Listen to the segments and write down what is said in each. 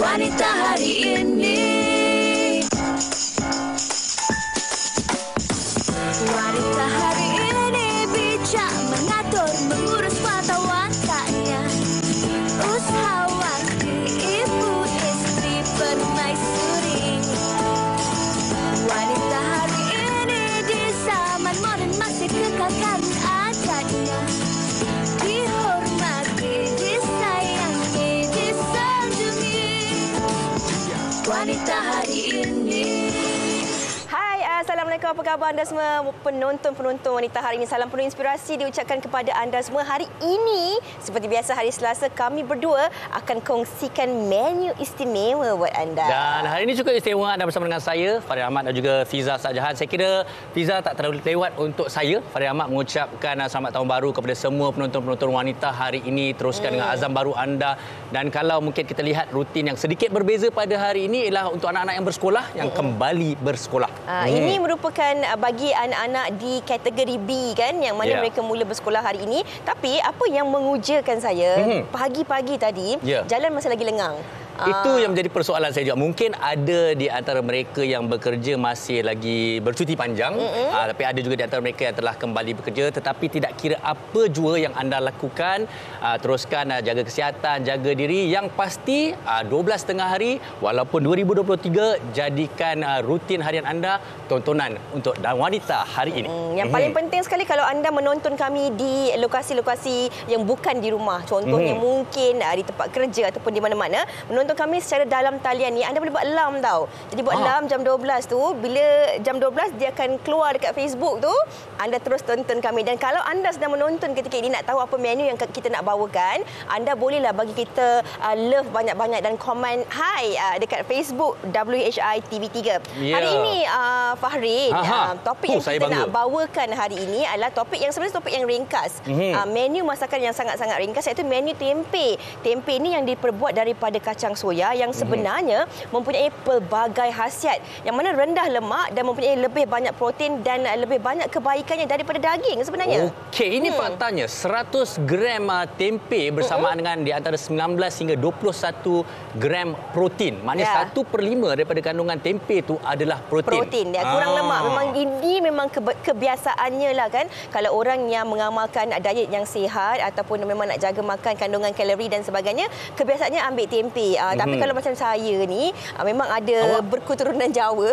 Wanita hari ini. Wanita hari ini bijak mengatur, mengurus mata wantanya. Usahawati, ibu istri, permaisuri. Wanita hari ini di zaman modern masih kekal karena adatnya. Dihormati, disayangi, disanjungi. Wanita hari ini. Hai, Assalamualaikum. Apa khabar anda semua penonton-penonton Wanita hari ini? Salam penuh inspirasi diucapkan kepada anda semua. Hari ini, seperti biasa hari Selasa, kami berdua akan kongsikan menu istimewa buat anda. Dan hari ini cukup istimewa anda bersama dengan saya, Farid Ahmad dan juga Fiza Sajahan. Saya kira Fiza tak terlalu lewat untuk saya, Farid Ahmad, mengucapkan selamat tahun baru kepada semua penonton-penonton Wanita hari ini. Teruskan dengan azam baru anda. Dan kalau mungkin kita lihat rutin yang sedikit berbeza pada hari ini ialah untuk anak-anak yang bersekolah, yang kembali bersekolah. Ini merupakan bagi anak-anak di kategori B kan, yang mana mereka mula bersekolah hari ini. Tapi apa yang mengujakan saya pagi-pagi tadi, jalan masih lagi lengang. Itu yang menjadi persoalan saya juga. Mungkin ada di antara mereka yang bekerja masih lagi bercuti panjang, tapi ada juga di antara mereka yang telah kembali bekerja. Tetapi tidak kira apa jua yang anda lakukan, teruskan jaga kesihatan, jaga diri. Yang pasti 12 tengah hari, walaupun 2023, jadikan rutin harian anda tontonan untuk Wanita hari ini. Yang paling penting sekali kalau anda menonton kami di lokasi-lokasi yang bukan di rumah. Contohnya mungkin di tempat kerja ataupun di mana-mana, menonton kami secara dalam talian ni, anda boleh buat alarm tau. Jadi buat alarm jam 12 tu, bila jam 12 dia akan keluar dekat Facebook tu, anda terus tonton kami. Dan kalau anda sedang menonton ketika ini nak tahu apa menu yang kita nak bawakan, anda bolehlah bagi kita love banyak-banyak dan komen hi dekat Facebook WHI TV3. Hari ini Fahri, topik yang kita nak bawakan hari ini adalah topik yang sebenarnya topik yang ringkas. Menu masakan yang sangat-sangat ringkas, iaitu menu tempe. Tempe ni yang diperbuat daripada kacang soya yang sebenarnya mempunyai pelbagai khasiat, yang mana rendah lemak dan mempunyai lebih banyak protein dan lebih banyak kebaikannya daripada daging sebenarnya. Okey, ini faktanya 100 gram tempe bersamaan dengan di antara 19 hingga 21 gram protein. Maknanya 1/5 daripada kandungan tempe itu adalah protein. Kurang lemak. Memang ini memang kebiasaannya lah kan. Kalau orang yang mengamalkan diet yang sihat ataupun memang nak jaga makan kandungan kalori dan sebagainya, kebiasaannya ambil tempe. Tapi kalau macam saya ni memang ada berketurunan Jawa.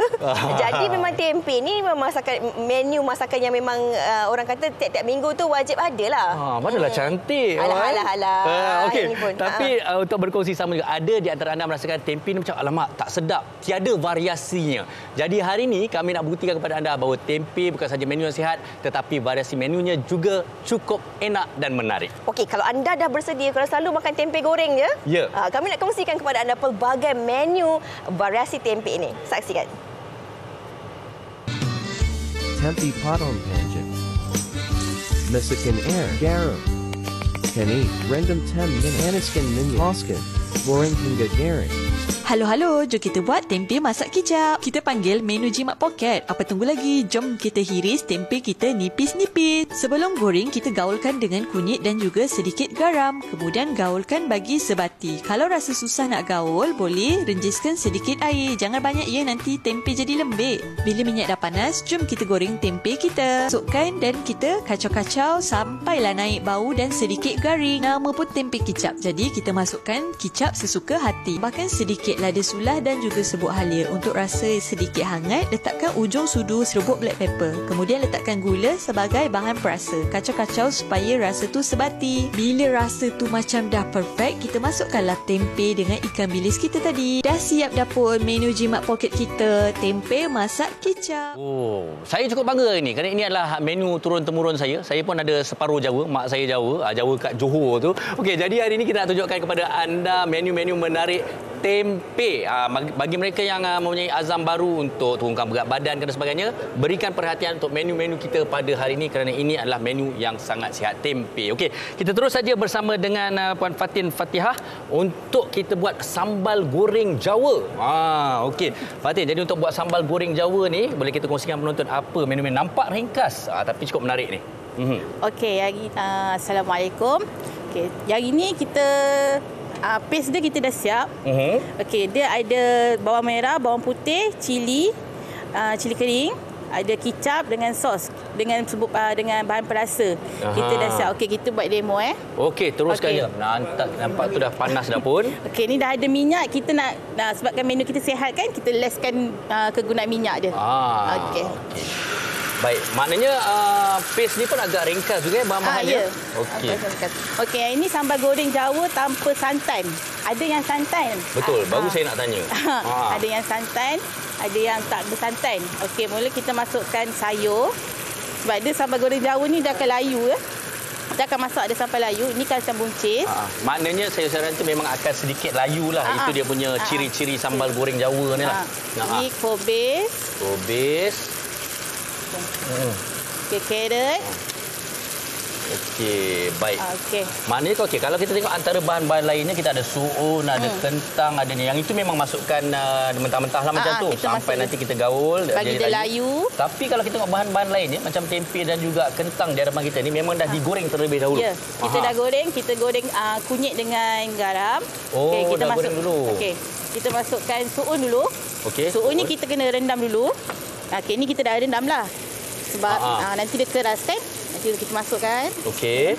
Jadi memang tempe ni memang menu masakan yang memang orang kata tiap-tiap minggu tu wajib ada lah. Manalah cantik. Alah. Okey. Tapi untuk berkongsi sama juga, ada di antara anda merasakan tempe ni macam alamak tak sedap, tiada variasinya. Jadi hari ini kami nak buktikan kepada anda bahawa tempe bukan saja menu yang sihat, tetapi variasi menunya juga cukup enak dan menarik. Okey, kalau anda dah bersedia, kalau selalu makan tempe goreng je, kami nak kongsikan kepada anda pelbagai menu variasi tempe ini. Saksikan. Tempe potong panjang. Masakan air garam. Kani rendam tem dan aniskan minyak hoskan. Goreng hingga garing. Halo, jom kita buat tempe masak kicap. Kita panggil menu jimat poket. Apa tunggu lagi? Jom kita hiris tempe kita nipis-nipis. Sebelum goreng, kita gaulkan dengan kunyit dan juga sedikit garam. Kemudian gaulkan bagi sebati. Kalau rasa susah nak gaul, boleh renjiskan sedikit air. Jangan banyak ya, nanti tempe jadi lembik. Bila minyak dah panas, jom kita goreng tempe kita. Masukkan dan kita kacau-kacau sampailah naik bau dan sedikit garing. Nama pun tempe kicap. Jadi kita masukkan kicap sesuka hati. Bahkan sedikit lada sulah dan juga serbuk halia. Untuk rasa sedikit hangat, letakkan ujung sudu serbuk black pepper. Kemudian letakkan gula sebagai bahan perasa. Kacau-kacau supaya rasa tu sebati. Bila rasa tu macam dah perfect, kita masukkanlah tempe dengan ikan bilis kita tadi. Dah siap dapur menu jimat poket kita, tempe masak kicap. Saya cukup bangga ini kerana ini adalah menu turun-temurun saya. Saya pun ada separuh Jawa, mak saya Jawa, Jawa kat Johor tu. Okey, jadi hari ini kita nak tunjukkan kepada anda menu-menu menarik tempe. Bagi mereka yang mempunyai azam baru untuk turunkan berat badan dan sebagainya, berikan perhatian untuk menu-menu kita pada hari ini kerana ini adalah menu yang sangat sihat, tempe. Okey, kita terus saja bersama dengan Puan Fatin Fatihah untuk kita buat sambal goreng Jawa. Okey, Fatin, jadi untuk buat sambal goreng Jawa ni, boleh kita kongsikan penonton apa menu-menu? Nampak ringkas tapi cukup menarik ni. Okey, Assalamualaikum. Okey, hari ni kita paste dia kita dah siap. Okey, dia ada bawang merah, bawang putih, cili kering, ada kicap dengan sos dengan bahan perasa. Kita dah siap. Okey, kita buat demo Okey, teruskan je. Nampak tu dah panas dah pun. Okey, ni dah ada minyak. Kita nak sebabkan menu kita sihat kan, kita leskan kegunaan minyak dia. Okey. Baik, maknanya paste ni pun agak ringkas juga bahan-bahannya. Ya. Okey. Okey, ini sambal goreng Jawa tanpa santan. Ada yang santan. Betul, baru saya nak tanya. Ada yang santan, ada yang tak bersantan. Okey, mula kita masukkan sayur. Sebab dia sambal goreng Jawa ni dia akan layu Kita akan masak ada sambal layu. Ini kacang buncis. Maknanya sayur-sayuran tu memang akan sedikit layu lah. Itu dia punya ciri-ciri sambal goreng Jawa ni lah. Ini kobis. Okey, carrot. Okey, baik. Okey. Maknanya kalau kita tengok antara bahan-bahan lainnya, kita ada suun, ada kentang, ada ni. Yang itu memang masukkan mentah-mentah lah macam tu. Sampai nanti kita gaul. Bagi dia layu. Tapi kalau kita tengok bahan-bahan lainnya, macam tempe dan juga kentang di hadapan kita ni, memang dah digoreng terlebih dahulu. Ya, kita dah goreng. Kita goreng kunyit dengan garam. Okey, kita goreng dulu. Okey, kita masukkan suun dulu. Okey. Suun ni kita kena rendam dulu. Okey, ni kita dah rendam lah. Sebab nanti dia keras kan. Nanti kita masukkan. Okey.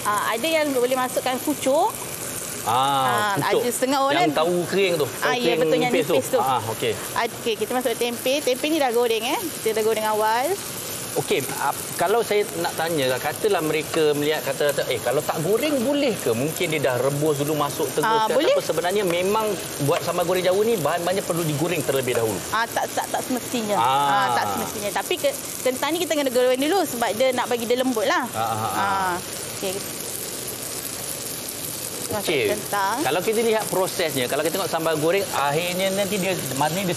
Ada yang boleh masukkan kucuk. Kucuk. Ada setengah orang yang tahu kering tu. Ya, betul, yang nipis tu. Okey. Okey, kita masuk tempe. Tempe ni dah goreng Kita dah goreng awal. Okey, kalau saya nak tanya, katalah mereka melihat kata kalau tak goreng boleh ke? Mungkin dia dah rebus dulu masuk terus boleh. Apa sebenarnya memang buat sambal goreng Jawa ni bahan-bahannya perlu digoreng terlebih dahulu. Tak semestinya. Tak semestinya. Tapi kentang ni kita kena goreng dulu sebab dia nak bagi dia lembut lah. Okey. Okey. Kalau kita lihat prosesnya, kalau kita tengok sambal goreng, akhirnya nanti dia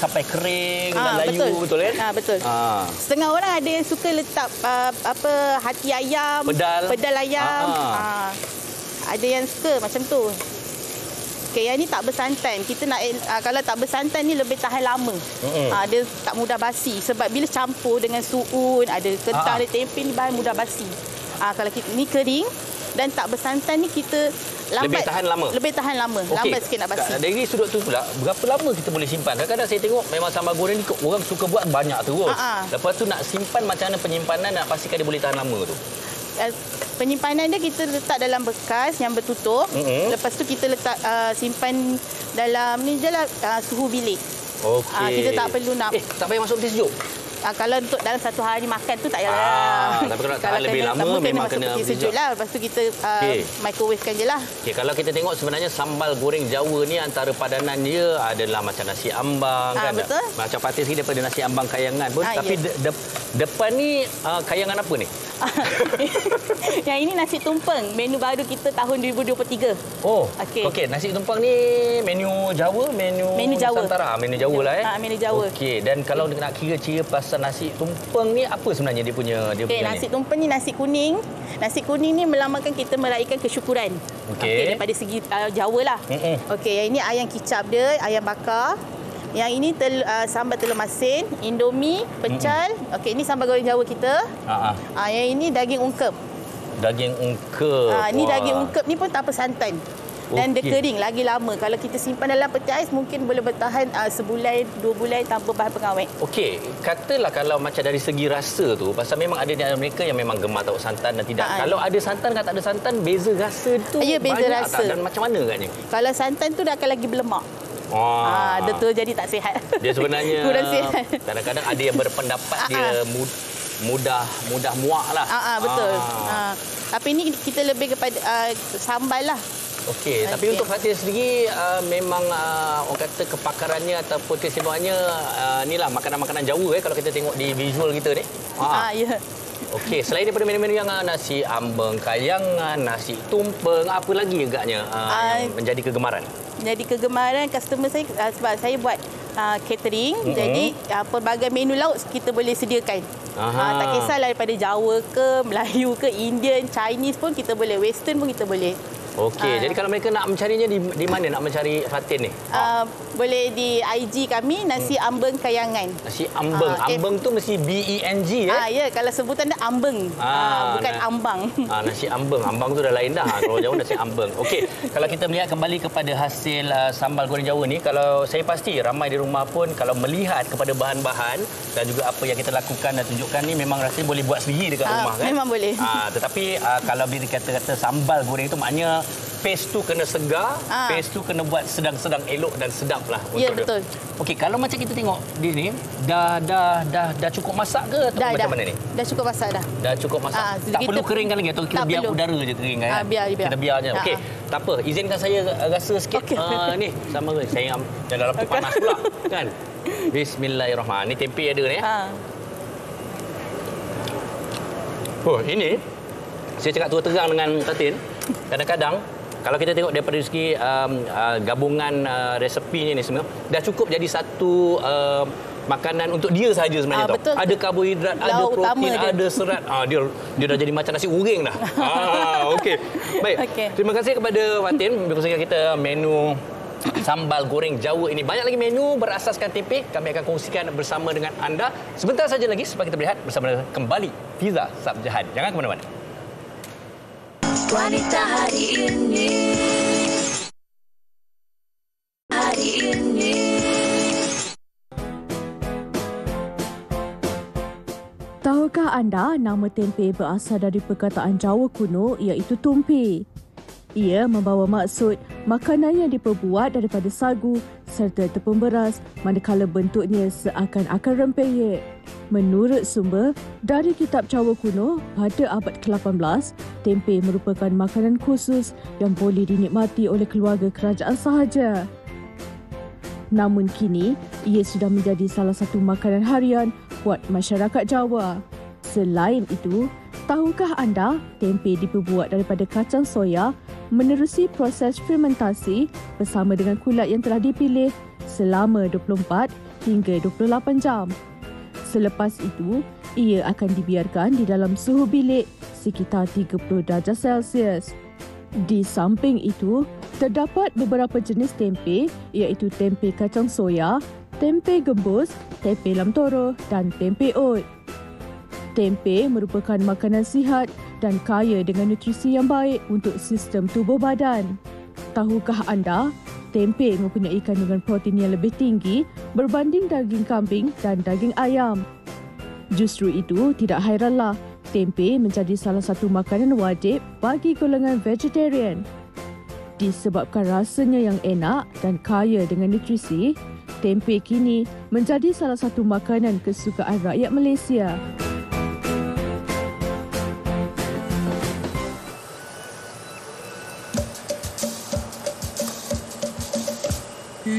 sampai kering dan layu, betul kan? Betul. Setengah orang ada yang suka letak hati ayam, pedal ayam. Ada yang suka macam tu. Okey, yang ni tak bersantan. Kita nak kalau tak bersantan ni lebih tahan lama. Dia tak mudah basi sebab bila campur dengan suun, ada kentang, ada tempe ni bahan mudah basi. Kalau ni kering dan tak bersantan ni kita lambat. Lebih tahan lama. Okay. Lambat sikit nak basi. Dari sudut tu pula, berapa lama kita boleh simpan? Kadang-kadang saya tengok memang sambal goreng ni orang suka buat banyak terus. Lepas tu nak simpan macam mana penyimpanan nak pastikan dia boleh tahan lama tu? Penyimpanan dia kita letak dalam bekas yang bertutup. Lepas tu kita letak simpan dalam ni je lah suhu bilik. Okey. Kita tak perlu nak tak payah masuk peti sejuk. Kalau untuk dalam satu hari makan tu tak payahlah. Tapi kalau nak tahan lebih lama memang kena peti sejuk lah. Lepas tu kita microwavekan je lah. Okey, kalau kita tengok sebenarnya sambal goreng Jawa ni antara padanan dia adalah macam nasi ambang kan. Betul. Macam patis sikit daripada nasi ambang kayangan pun. Tapi depan ni kayangan apa ni? Yang ini nasi tumpeng, menu baru kita tahun 2023. Okey, nasi tumpeng ni menu Jawa, menu Jawa. Nusantara, menu Jawa lah menu Jawa. Okey, dan kalau nak kira-kira pasal nasi tumpeng ni apa sebenarnya dia punya nasi tumpeng ni nasi kuning. Nasi kuning ni melambangkan kita meraihkan kesyukuran. Okey, daripada segi Jawa lah. Okey, yang ini ayam kicap dia, ayam bakar. Yang ini sambal telur masin, indomie, pecel. Okey, ini sambal goreng Jawa kita. Yang ini daging ungkep. Daging ungkep. Ni daging ungkep ni pun tanpa santan. Dan dia kering lagi lama. Kalau kita simpan dalam peti ais mungkin boleh bertahan sebulan, 2 bulan tanpa bahan pengawet. Okey, katalah kalau macam dari segi rasa tu, pasal memang ada di mereka yang memang gemar tahu santan dan tidak. Kalau ada santan dan tak ada santan, beza rasa tu beza rasa. Tak? Dan macam mana agaknya? Kalau santan tu dia akan lagi berlemak. Dia tu jadi tak sihat. Dia sebenarnya kurang sihat. Kadang-kadang ada yang berpendapat dia mudah muak lah. Betul. Tapi ini kita lebih kepada sambal lah. Okey, tapi untuk Fatin sendiri memang orang kata kepakarannya ataupun kesibukannya inilah makanan-makanan Jawa kalau kita tengok di visual kita ni. Ya. Okey, selain daripada menu-menu yang nasi ambeng kayangan, nasi tumpeng, apa lagi agaknya yang menjadi kegemaran? Jadi kegemaran customer saya sebab saya buat catering. Jadi pelbagai menu laut kita boleh sediakan. Tak kisahlah daripada Jawa ke, Melayu ke, Indian, Chinese pun kita boleh, Western pun kita boleh. Okey, jadi kalau mereka nak mencarinya di mana nak mencari Fatin ni? Boleh di IG kami Nasi Ambeng Kayangan. Nasi Ambeng. Ambeng tu mesti B-E-N-G ya, kalau sebutan dia Ambeng. Bukan Ambang. Nasi Ambeng. Ambang tu dah lain dah. Kalau jauh nasi Ambeng. Okey, kalau kita melihat kembali kepada hasil sambal goreng Jawa ni, kalau saya pasti ramai di rumah pun kalau melihat kepada bahan-bahan dan juga apa yang kita lakukan dan tunjukkan ni memang rasanya boleh buat sendiri dekat rumah kan? Memang boleh. Tetapi kalau bila kata-kata sambal goreng tu maknanya paste tu kena segar, paste tu kena buat sedang-sedang elok dan sedap lah untuk dia. Betul. Okey, kalau macam kita tengok di ni dah cukup masak ke atau macam mana ni? Dah cukup masak dah. Dah cukup masak. Tak perlu keringkan lagi atau kita biar udara je kering kan? Biar. Kita biar je. Okey, tak apa. Izinkan saya rasa sikit. Ni sama ke? Saya dalam tu panas pula kan. Bismillahirrahmanirrahim. Ni tempe ada ni. Oh, ini saya cakap terang dengan Fatin. Kadang-kadang kalau kita tengok daripada segi gabungan resepinya ni semua, dah cukup jadi satu makanan untuk dia sahaja sebenarnya. Betul. Ada karbohidrat, ada protein, ada serat. Dia dah jadi macam nasi goreng dah. Okey. Baik. Terima kasih kepada Fatin berkongsikan kita menu sambal goreng Jawa ini. Banyak lagi menu berasaskan tempe kami akan kongsikan bersama dengan anda sebentar saja lagi supaya kita berehat bersama kembali Fiza Sabjahan. Jangan ke mana-mana. Wanita hari ini. Tahukah anda nama tempe berasal dari perkataan Jawa kuno iaitu tumpi. Ia membawa maksud makanan yang diperbuat daripada sagu serta tepung beras manakala bentuknya seakan-akan rempeyek. Menurut sumber, dari kitab Jawa kuno, pada abad ke-18, tempe merupakan makanan khusus yang boleh dinikmati oleh keluarga kerajaan sahaja. Namun kini, ia sudah menjadi salah satu makanan harian buat masyarakat Jawa. Selain itu, tahukah anda tempe diperbuat daripada kacang soya menerusi proses fermentasi bersama dengan kulat yang telah dipilih selama 24 hingga 28 jam. Selepas itu, ia akan dibiarkan di dalam suhu bilik sekitar 30 darjah Celsius. Di samping itu, terdapat beberapa jenis tempe iaitu tempe kacang soya, tempe gembus, tempe lam toro dan tempe oat. Tempe merupakan makanan sihat dan kaya dengan nutrisi yang baik untuk sistem tubuh badan. Tahukah anda, tempe mempunyai kandungan protein yang lebih tinggi berbanding daging kambing dan daging ayam. Justru itu, tidak hairanlah tempe menjadi salah satu makanan wajib bagi golongan vegetarian. Disebabkan rasanya yang enak dan kaya dengan nutrisi, tempe kini menjadi salah satu makanan kesukaan rakyat Malaysia.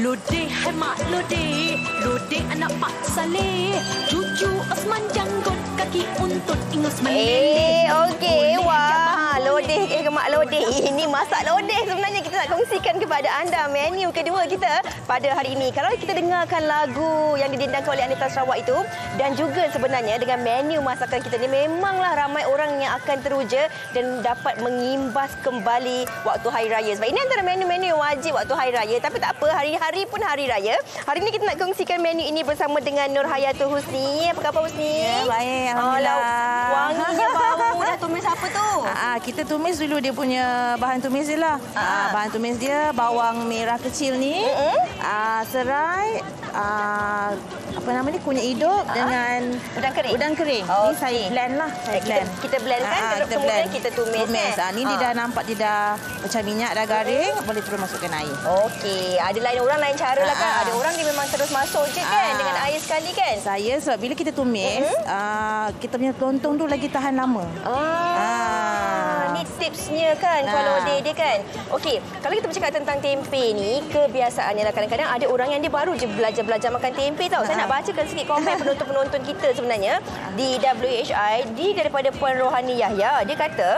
Lodeh hemat lodeh, lodeh anak Pak Saleh, cucu Osman janggut, kaki untut ingus meleleh. Okey, wah, lodeh mak lodeh. Ini masak lodeh sebenarnya kita nak kongsikan kepada anda menu kedua kita pada hari ini. Kalau kita dengarkan lagu yang didendangkan oleh Anita Sarawak itu dan juga sebenarnya dengan menu masakan kita ni memanglah ramai orang yang akan teruja dan dapat mengimbas kembali waktu hari raya. Sebab ini antara menu-menu yang wajib waktu hari raya. Tapi tak apa, hari-hari pun hari raya. Hari ini kita nak kongsikan menu ini bersama dengan Nur Hayatul Husni. Apa khabar Husni? Ya, baik. Alhamdulillah. Wanginya bau. Dah tumis apa tu? Kita tumis dulu dia punya bahan tumis dia lah. Bahan tumis dia bawang merah kecil ni, serai, apa nama ni, kunyit hidup dengan udang kering. Ni saya blend lah. Kita blend kan? Kita blend. Kita tumis. Ni dia dah nampak dia dah macam minyak dah garing, boleh terus masukkan air. Okey, ada lain orang lain cara lah kan. Ada orang dia memang terus masuk je kan dengan air sekali kan. Saya sebab bila kita tumis, kita punya lontong tu lagi tahan lama. Ni tipsnya kan kalau dia kan. Okey, kalau kita bercakap tentang tempe ni, kebiasaannya lah kadang-kadang ada orang yang dia baru je belajar makan tempe tau. Saya nak bacakan sikit komen penonton-penonton kita sebenarnya di WHI daripada Puan Rohani Yahya. Dia kata,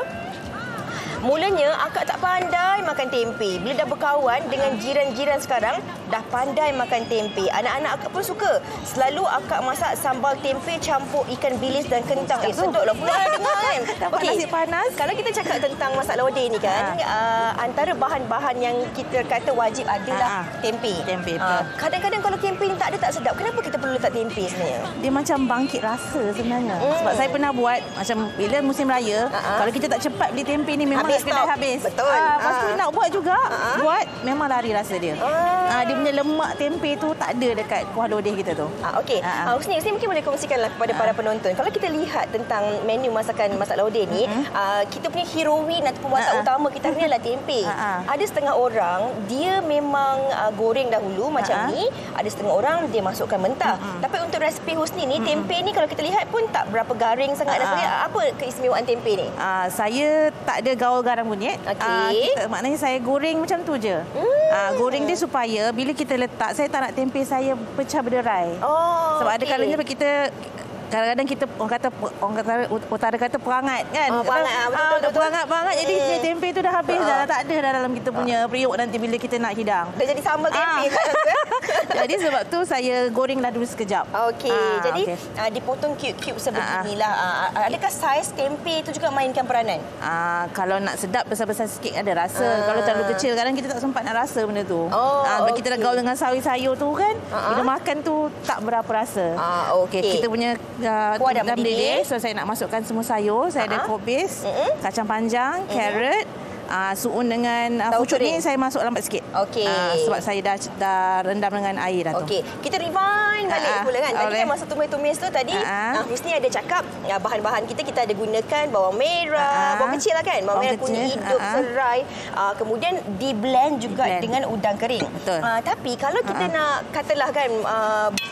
mulanya akak tak pandai makan tempe. Bila dah berkawan dengan jiran-jiran sekarang, dah pandai makan tempe. Anak-anak akak pun suka. Selalu akak masak sambal tempe campur ikan bilis dan kentang. Sedaplah pula dengar kan. Dapat nasi panas. Kalau kita cakap tentang masak lodeh ni kan, antara bahan-bahan yang kita kata wajib adalah tempe. Tempe, betul. Kadang-kadang kalau tempe ni tak ada tak sedap. Kenapa kita perlu letak tempe sebenarnya? Dia macam bangkit rasa sebenarnya. Sebab saya pernah buat macam bila musim raya, kalau kita tak cepat beli tempe ni memang kedai habis. Betul. Lepas tu nak buat juga, buat memang lari rasa dia. Dia punya lemak tempe tu tak ada dekat kuah lodeh kita tu. Okey. Husni mungkin boleh kongsikanlah kepada para penonton. Kalau kita lihat tentang menu masakan masak lodeh ni, kita punya heroin ataupun watak utama kita ni adalah tempe. Ada setengah orang dia memang goreng dahulu macam ni, ada setengah orang dia masukkan mentah. Tapi untuk resipi Husni ni, tempe ni kalau kita lihat pun tak berapa garing sangat dan sebagainya. Apa keistimewaan tempe ni? Saya tak ada gaul garam kunyit. Maknanya saya goreng macam tu je. Goreng dia supaya bila kita letak, saya tak nak tempe saya pecah berderai. Sebab ada kalanya kita kadang-kadang kita orang utara kata perangat kan. Betul. Perangat jadi tempe tu dah habis dah tak ada dah dalam kita punya periuk nanti bila kita nak hidang. Dah jadi sambal tempe. Jadi sebab tu saya gorenglah dulu sekejap. Jadi dipotong cube-cube sebeginilah. Adakah saiz tempe tu juga mainkan peranan? Kalau nak sedap besar-besar sikit ada rasa. Kalau terlalu kecil kadang kita tak sempat nak rasa benda tu. Sebab kita dah gaul dengan sayur-sayur tu kan. Bila makan tu tak berapa rasa. Kita punya kuah dah mendidih. So saya nak masukkan semua sayur. Saya ada kobis, kacang panjang, carrot, suun dengan pucuk ni saya masuk lambat sikit. Sebab saya dah rendam dengan air dah tu. Kita rewind balik pula kan. Tadi kan masa tumis-tumis tu tadi Husni ada cakap bahan-bahan kita ada gunakan bawang merah, bawang kecil lah kan, bawang merah, kunyit hidup, serai, kemudian di blend juga dengan udang kering. Tapi kalau kita nak katalah kan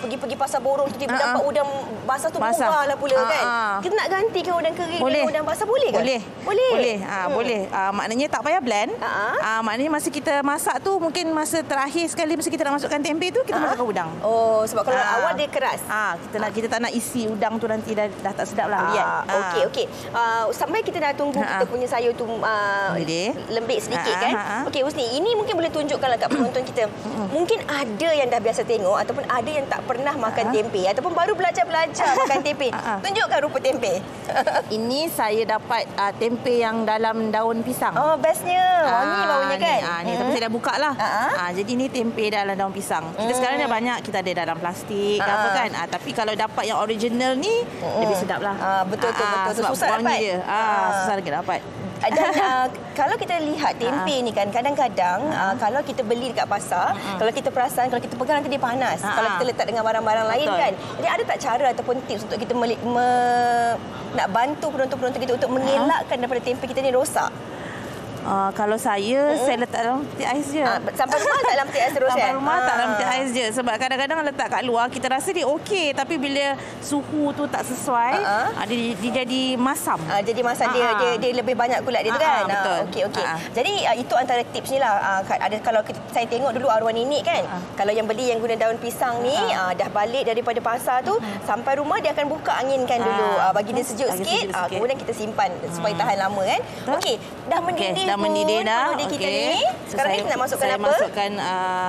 pergi pasar borong tu tiba dapat udang basah tu murah lah pula kan. Kita nak gantikan udang kering dengan udang basah boleh ke? Boleh. Maknanya tak payah blend. Maknanya masa kita masak tu mungkin masa terakhir sekali masa kita nak masukkan tempe tu kita masukkan udang. Sebab kalau awal dia keras. Kita tak nak isi udang tu nanti dah tak sedap lah lihat. Okey. Sampai kita dah tunggu kita punya sayur tu lembik sedikit kan. Okey Husni, ini mungkin boleh tunjukkanlah kat penonton kita. Mungkin ada yang dah biasa tengok ataupun ada yang tak pernah makan tempe ataupun baru belajar makan tempe. Tunjukkan rupa tempe. Ini saya dapat tempe yang dalam daun pisang. Bestnya. Wangi baunya kan. Tapi saya dah buka lah. Jadi ni tempe dalam daun pisang. Kita sekarang dah banyak kita ada dalam plastik apa kan. Tapi kalau dapat yang original ni lebih sedap lah. Betul. Susah dapat dia. Susah lagi dapat. Dan kalau kita lihat tempe ni kan kadang-kadang kalau kita beli dekat pasar, kalau kita perasan kalau kita pegang nanti dia panas. Kalau kita letak dengan barang-barang lain kan. Jadi ada tak cara ataupun tips untuk kita nak bantu penonton-penonton kita untuk mengelakkan daripada tempe kita ni rosak? Kalau saya letak dalam peti ais je. Sampai rumah tak dalam peti ais terus Sampai rumah tak dalam peti ais je. Sebab kadang-kadang letak kat luar, kita rasa dia okey. Tapi bila suhu tu tak sesuai, dia jadi masam. Jadi masam dia lebih banyak kulat dia tu kan. Betul. Okey. Jadi itu antara tips ni lah. Kalau saya tengok dulu arwah nenek kan. Kalau yang beli yang guna daun pisang ni, dah balik daripada pasar tu, sampai rumah dia akan buka anginkan dulu. Bagi dia sejuk sikit. Kemudian kita simpan supaya tahan lama kan. Okey. Dah mendidih. Dah mendidih dah. Kita ni. Sekarang kita nak masukkan apa? Saya masukkan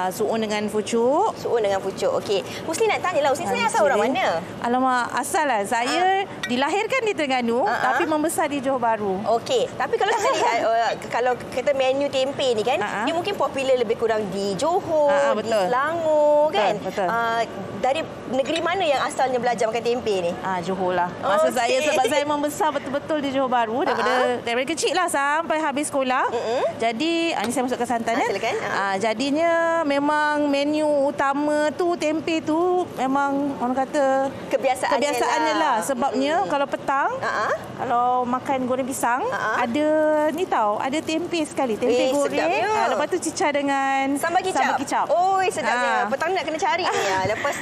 suun dengan pucuk. Okey. Husni nak tanya lah. Husni sebenarnya asal orang mana? Alamak, asal lah. Saya dilahirkan di Terengganu tapi membesar di Johor Bahru. Okey. Tapi kalau kita lihat kalau kita menu tempe ni kan, dia mungkin popular lebih kurang di Johor, di Selangor kan. Betul. Dari negeri mana yang asalnya belajar makan tempe ni? Johor lah. Masa saya sebab saya membesar betul-betul di Johor Bahru daripada kecil lah sampai habis sekolah. Jadi ini saya masukkan santan silakan. Jadinya memang menu utama tu tempe tu memang orang kata kebiasaannya lah. Sebabnya kalau petang kalau makan goreng pisang ada ni tahu, ada tempe sekali, tempe goreng. Lepas tu cicah dengan sambal kicap. Sedapnya. Petang nak kena cari ni lepas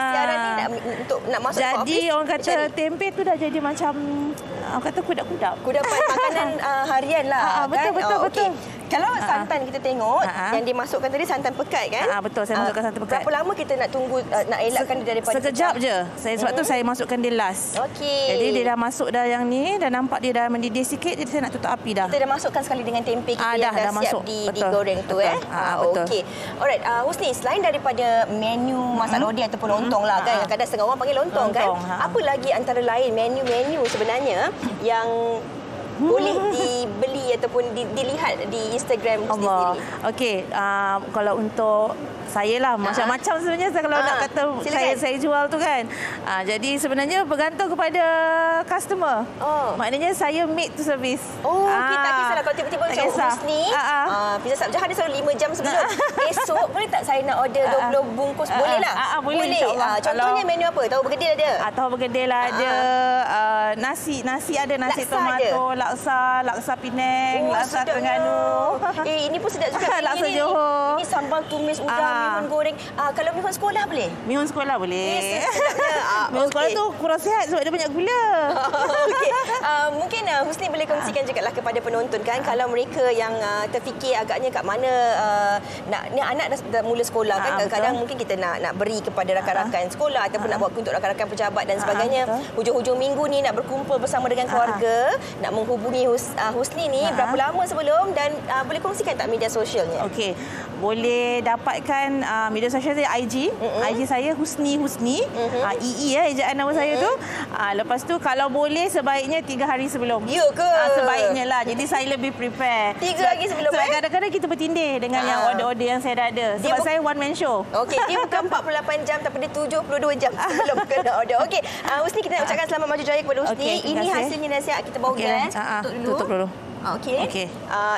siaran ni untuk nak masuk ke office. Jadi orang kata tempe tu dah jadi macam orang kata kudapan makanan harian lah. Betul. Okay. Kalau santan kita tengok, yang dimasukkan tadi santan pekat kan? Betul, saya masukkan santan pekat. Berapa lama kita nak tunggu, nak elakkan dia daripada sekejap je. Sebab tu saya masukkan dia last. Okey. Jadi dia dah masuk dah yang ni, dah nampak dia dah mendidih sikit, jadi saya nak tutup api dah. Kita dah masukkan sekali dengan tempe kita yang dah siap digoreng tu. Betul. Okey. Alright, Husni, selain daripada menu masak lodeh ataupun lontong lah kan, kadang-kadang setengah orang panggil lontong kan. Apa lagi antara lain menu-menu sebenarnya yang boleh dibeli ataupun dilihat di Instagram Husni sendiri? Okey, kalau untuk saya lah macam-macam sebenarnya kalau nak kata saya jual tu kan. Jadi sebenarnya bergantung kepada customer. Maknanya saya made to service. Okey, tak kisahlah kalau tiba-tiba macam Husni, Pizza Sab Jahan dia selalu 5 jam sebelum. Esok boleh tak saya nak order 20 bungkus? Boleh lah. Boleh insya-Allah. Contohnya menu apa? Tahu bergedil ada? Tahu bergedil ada. Nasi ada nasi tomato, laksa Penang, laksa Terengganu. Ini pun sedap juga. Laksa Johor. Ini sambal tumis udang, mihun goreng. Kalau mihun sekolah boleh? Mihun sekolah boleh. Sedapnya. Mihun sekolah tu kurang sihat sebab dia banyak gula. Okey. Mungkin Husni boleh kongsikan juga lah kepada penonton kan, kalau mereka yang terfikir agaknya kat mana ni anak dah mula sekolah kan, kadang-kadang mungkin kita nak beri kepada rakan-rakan sekolah ataupun nak buat untuk rakan-rakan pejabat dan sebagainya. Hujung-hujung minggu ni nak berkumpul bersama dengan keluarga, nak menghubungi Husni ni berapa lama sebelum, dan boleh kongsikan tak media sosialnya? Okey. Boleh dapatkan media sosial saya IG. IG saya Husni. EE ejaan nama saya tu. Lepas tu kalau boleh sebaiknya 3 hari sebelum. Ya ke? Sebaiknya lah. Jadi saya lebih prepare. 3 hari sebelum. Sebab kadang-kadang kita bertindih dengan yang order-order yang saya dah ada. Sebab saya one man show. Okey, dia bukan 48 jam tapi dia 72 jam sebelum kena order. Okey, Husni, kita nak ucapkan selamat maju jaya kepada Husni. Ini hasilnya dah siap, kita bau gas. Tutup dulu. Okey.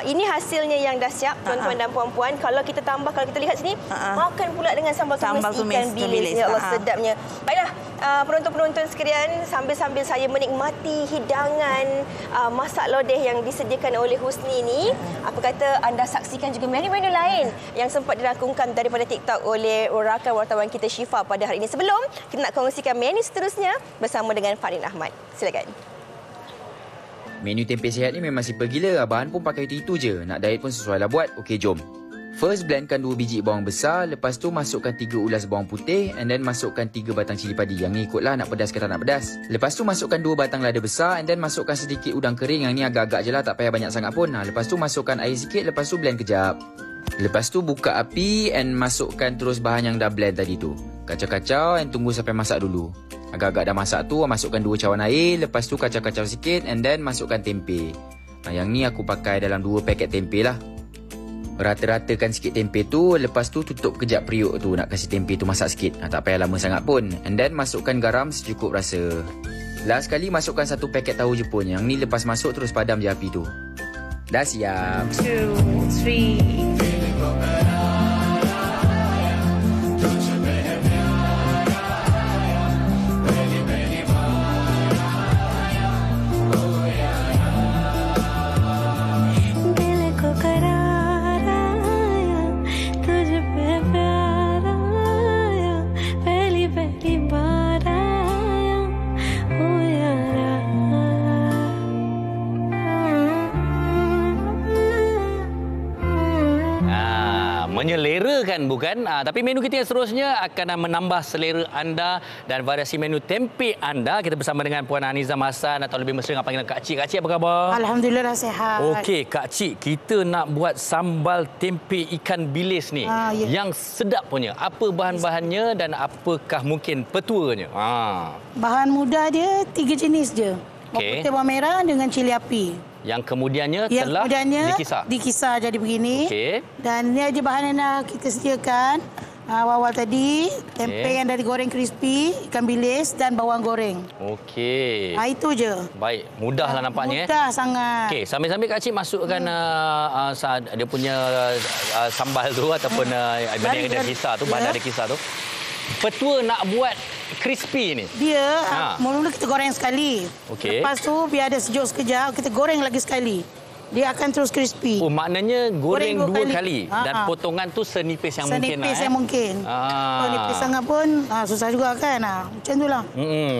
Ini hasilnya yang dah siap, tuan-tuan dan puan-puan. Kalau kita tambah, kalau kita lihat sini, makan pula dengan sambal tumis ikan bilis. Ya Allah, sedapnya. Baiklah, penonton-penonton sekalian, sambil-sambil saya menikmati hidangan masak lodeh yang disediakan oleh Husni ni, apa kata anda saksikan juga menu-menu lain yang sempat dirangkumkan daripada TikTok oleh rakan wartawan kita Syifa pada hari ini. Sebelum kita nak kongsikan menu seterusnya bersama dengan Farin Ahmad. Silakan. Menu tempe sihat ni memang simple gila. Bahan pun pakai itu je. Nak diet pun sesuai lah buat. Okey, jom. First, blendkan 2 biji bawang besar. Lepas tu, masukkan 3 ulas bawang putih. And then, masukkan 3 batang cili padi. Yang ni ikutlah nak pedas ke tak nak pedas. Lepas tu, masukkan 2 batang lada besar. And then, masukkan sedikit udang kering. Yang ni agak-agak je lah. Tak payah banyak sangat pun. Lepas tu, masukkan air sikit. Lepas tu, blend kejap. Lepas tu, buka api. And masukkan terus bahan yang dah blend tadi tu. Kacau-kacau and tunggu sampai masak dulu. Agak-agak dah masak tu, masukkan 2 cawan air. Lepas tu kacau-kacau sikit and then masukkan tempe. Yang ni aku pakai dalam 2 paket tempe lah. Rata-ratakan sikit tempe tu. Lepas tu tutup kejap periuk tu. Nak kasi tempe tu masak sikit. Tak payah lama sangat pun. And then masukkan garam secukup rasa. Last sekali masukkan 1 paket tahu Jepun. Yang ni lepas masuk terus padam je api tu. Dah siap. 2, 3. Menyelerakan bukan? Tapi menu kita yang seterusnya akan menambah selera anda dan variasi menu tempe anda. Kita bersama dengan Puan Anizam Hassan atau lebih mesra dengan panggilan Kak Cik. Kak Cik, apa khabar? Alhamdulillah sihat. Okey, Kak Cik, kita nak buat sambal tempe ikan bilis ni yang sedap punya. Apa bahan-bahannya dan apakah mungkin petuanya? Bahan mudah dia 3 jenis je. Bawang putih, bawang merah dengan cili api. Yang kemudiannya telah dikisar jadi begini. Okey. Dan ni aja bahan yang dah kita sediakan. Awal tadi, tempe yang dah digoreng crispy, ikan bilis dan bawang goreng. Okey. Itu je. Baik, mudahlah nampaknya. Mudah sangat. Okey, sambil-sambil Kak Cik masukkan dia punya sambal tu ataupun benda yang dia kisar tu, bahan dia kisar tu. Petua nak buat crispy ni. Dia mula-mula kita goreng sekali. Okey. Lepas tu biar dia sejuk sekejap, kita goreng lagi sekali. Dia akan terus crispy. Oh, maknanya goreng dua kali. kali. Dan potongan tu senipis yang mungkin. Senipis yang mungkin. Kalau nipis sangat pun susah juga kan. Macam itulah.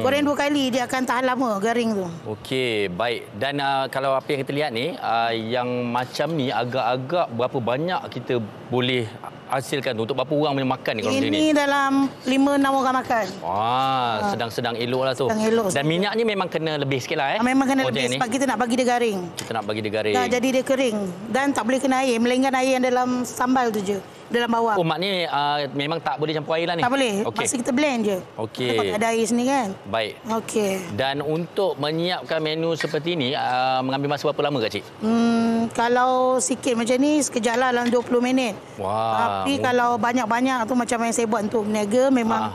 Goreng 2 kali, dia akan tahan lama garing tu. Okey, baik. Dan kalau apa yang kita lihat ni, yang macam ni agak-agak berapa banyak kita boleh hasilkan tu? Untuk berapa orang boleh makan ni kalau macam ni? Ini dalam 5-6 orang makan. Wah, sedang-sedang elok lah tu. Sedang elok. Dan minyaknya memang kena lebih sikit lah. Memang kena lebih sebab kita nak bagi dia garing. Kita nak bagi dia garing. Jadi dia kering. Dan tak boleh kena air. Melainkan air yang dalam sambal tu je. Dalam bawang. Oh, maknanya memang tak boleh campur air lah ni? Tak boleh. Okay. Masa kita blend je. Okey. Kita ada air sini kan. Baik. Okey. Dan untuk menyiapkan menu seperti ni, mengambil masa berapa lama Kak Cik? Kalau sikit macam ni, sekejap lah dalam 20 minit. Wah. Tapi kalau banyak-banyak tu macam yang saya buat untuk berniaga, memang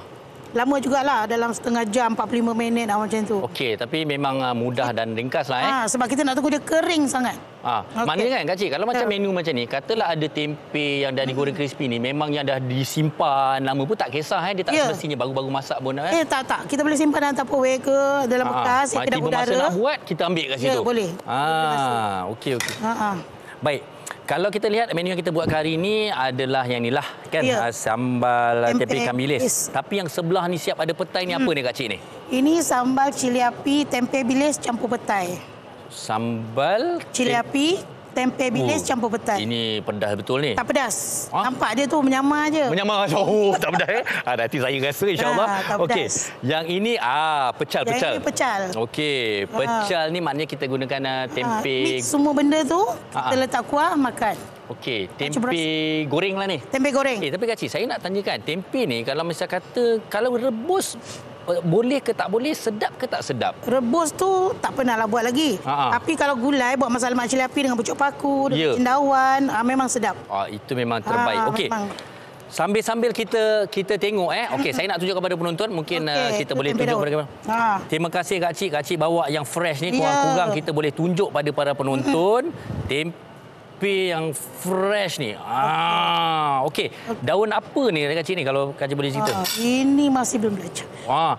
lama jugalah. Dalam setengah jam, 45 minit macam tu. Okey, tapi memang mudah dan ringkas lah. Sebab kita nak tunggu dia kering sangat. Maknanya kan Kak Cik, kalau macam menu macam ni, katalah ada tempe yang dah digoreng crispy ni, memang yang dah disimpan lama pun tak kisah. Dia tak semestinya baru-baru masak pun. Tak. Kita boleh simpan dalam Tupperware ke, dalam bekas, kedap udara. Tiba masa nak buat, kita ambil kat situ. Boleh. Okey. Baik. Kalau kita lihat menu yang kita buat hari ini adalah yang inilah kan, sambal tempe ikan bilis. Tapi yang sebelah ni siap ada petai ni apa ni Kak Cik ni? Ini sambal cili api tempe bilis campur petai. Sambal cili api tempe bilis campur petai. Ini pedas betul ni? Tak pedas. Nampak dia tu menyamar je. Menyamar. Tak pedas. Nanti saya rasa insya-Allah. Okey. Yang ini pecal. Yang ini pecal. Okey, pecal ni maknanya kita gunakan tempe. Mix semua benda tu, kita letak kuah makan. Okey, tempe goreng lah ni. Tempe goreng. Tapi Kak Cik, saya nak tanyakan, tempe ni kalau misal kata kalau rebus boleh ke tak boleh, sedap ke tak sedap? Rebus tu tak pernah lah buat lagi. Tapi kalau gulai, buat masala mak cili api dengan pucuk paku, dengan cendawan, memang sedap. Itu memang terbaik. Okey. Sambil-sambil kita tengok Okey, saya nak tunjuk kepada penonton, mungkin kita boleh tunjuk kepada mereka. Terima kasih Kak Cik. Kak Cik bawa yang fresh ni, kurang-kurang kita boleh tunjuk pada para penonton tempe yang fresh ni. Okey. Daun apa ni Kak Cik ni kalau Kak Cik boleh cerita? Ini masih belum belajar.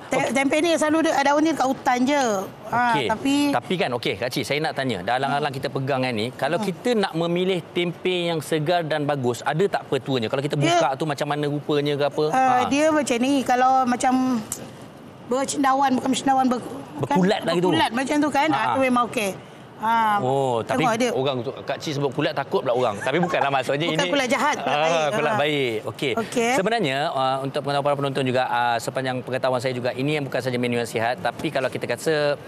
Tempe ni selalu daun ni kat hutan je. Tapi kan Kak Cik, saya nak tanya, dah alang-alang kita pegang ni, kalau kita nak memilih tempe yang segar dan bagus, ada tak petuanya? Kalau kita buka tu macam mana rupanya ke apa? Dia macam ni, kalau macam bercendawan, bukan bercendawan berkulat lagi tu. Berkulat macam tu kan, tu memang okey. Tapi orang Kak Cik sebut kulat takut pula orang. Tapi bukanlah maksudnya bukan ini. Kulat jahat, kulat baik. Kulat baik. Okey. Sebenarnya untuk pengetahuan para penonton juga, sepanjang pengetahuan saya juga, ini yang bukan saja menu yang sihat, tapi kalau kita kata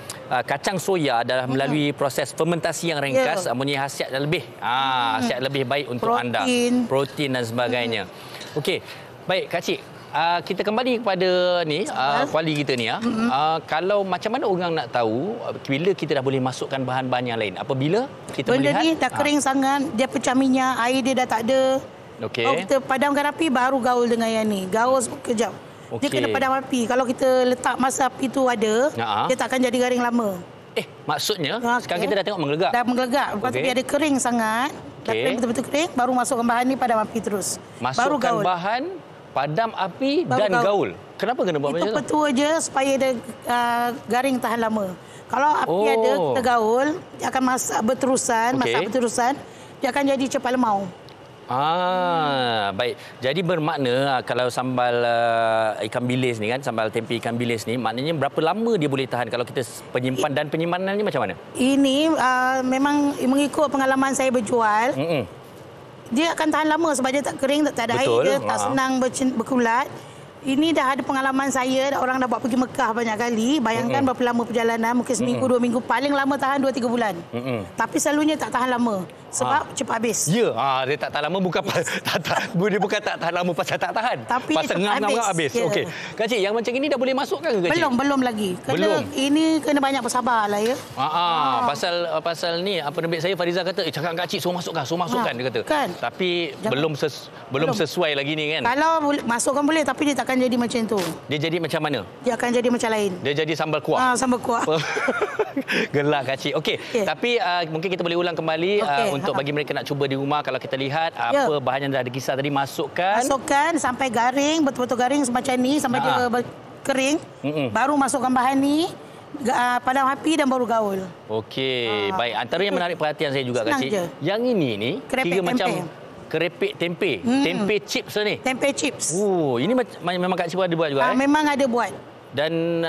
kacang soya adalah melalui proses fermentasi yang ringkas, mempunyai khasiat yang lebih khasiat lebih baik untuk anda. Protein dan sebagainya. Okey. Baik Kak Cik. Kita kembali kepada ni kuali kita ni kalau macam mana orang nak tahu bila kita dah boleh masukkan bahan-bahan yang lain? Apabila kita melihat benda ni dah kering sangat, dia pecah minyak, air dia dah tak ada. Okey. Kita padamkan api baru gaul dengan yang ni. Gaul sekejap. Dia kena padam api. Kalau kita letak masa api tu ada, dia tak akan jadi garing lama. Maksudnya sekarang kita dah tengok menggelegak. Dah menggelegak. Lepas tu dia ada kering sangat. Dah kering betul-betul kering, baru masukkan bahan ni, padam api terus. Masukkan baru gaul. Bahan, padam api baru dan gaul. Kenapa kena buat macam tu? Itu petua je supaya dia garing tahan lama. Kalau api ada, kita gaul, dia akan masak berterusan, dia akan jadi cepat lemau. Baik. Jadi bermakna kalau sambal ikan bilis ni kan, sambal tempe ikan bilis ni, maknanya berapa lama dia boleh tahan kalau kita penyimpan, dan penyimpanannya macam mana? Ini memang mengikut pengalaman saya berjual. Dia akan tahan lama sebab dia tak kering, tak ada air, dia tak senang berkulat. Ini dah ada pengalaman saya, orang dah buat pergi Mekah banyak kali. Bayangkan berapa lama perjalanan, mungkin seminggu, 2 minggu, paling lama tahan 2-3 bulan. Tapi selalunya tak tahan lama sebab cepat habis. Ya, dia tak tahan lama bukan dia bukan tak tahan lama pasal tak tahan. Tapi pasal ngam habis. Okey. Kak Cik, yang macam ini dah boleh masukkan ke Kak Cik? Belum lagi. Ini kena banyak bersabarlah ya. Pasal ni apa nabik saya Fariza kata, cakap Kak Cik suruh masukkan dia kata. Kan? Tapi belum sesuai lagi ni kan. Kalau masukkan boleh, tapi dia tak akan jadi macam tu. Dia jadi macam mana? Dia akan jadi macam lain. Dia jadi sambal kuah. Sambal kuah. Gelak Kak Cik. Okey. Tapi mungkin kita boleh ulang kembali untuk bagi mereka nak cuba di rumah. Kalau kita lihat apa bahan yang dah dikisar tadi, masukkan sampai garing, betul-betul garing semacam ni, sampai dia kering. Baru masukkan bahan ni. padam api dan baru gaul. Okey, baik. Antara yang menarik perhatian saya juga, Senang Kak Cik, je. yang ini ni Kerepek kira tempe. macam kerepek tempe. Tempe chips lah ni. Tempe chips. Ini memang Kak Cik ada buat juga Memang ada buat. Dan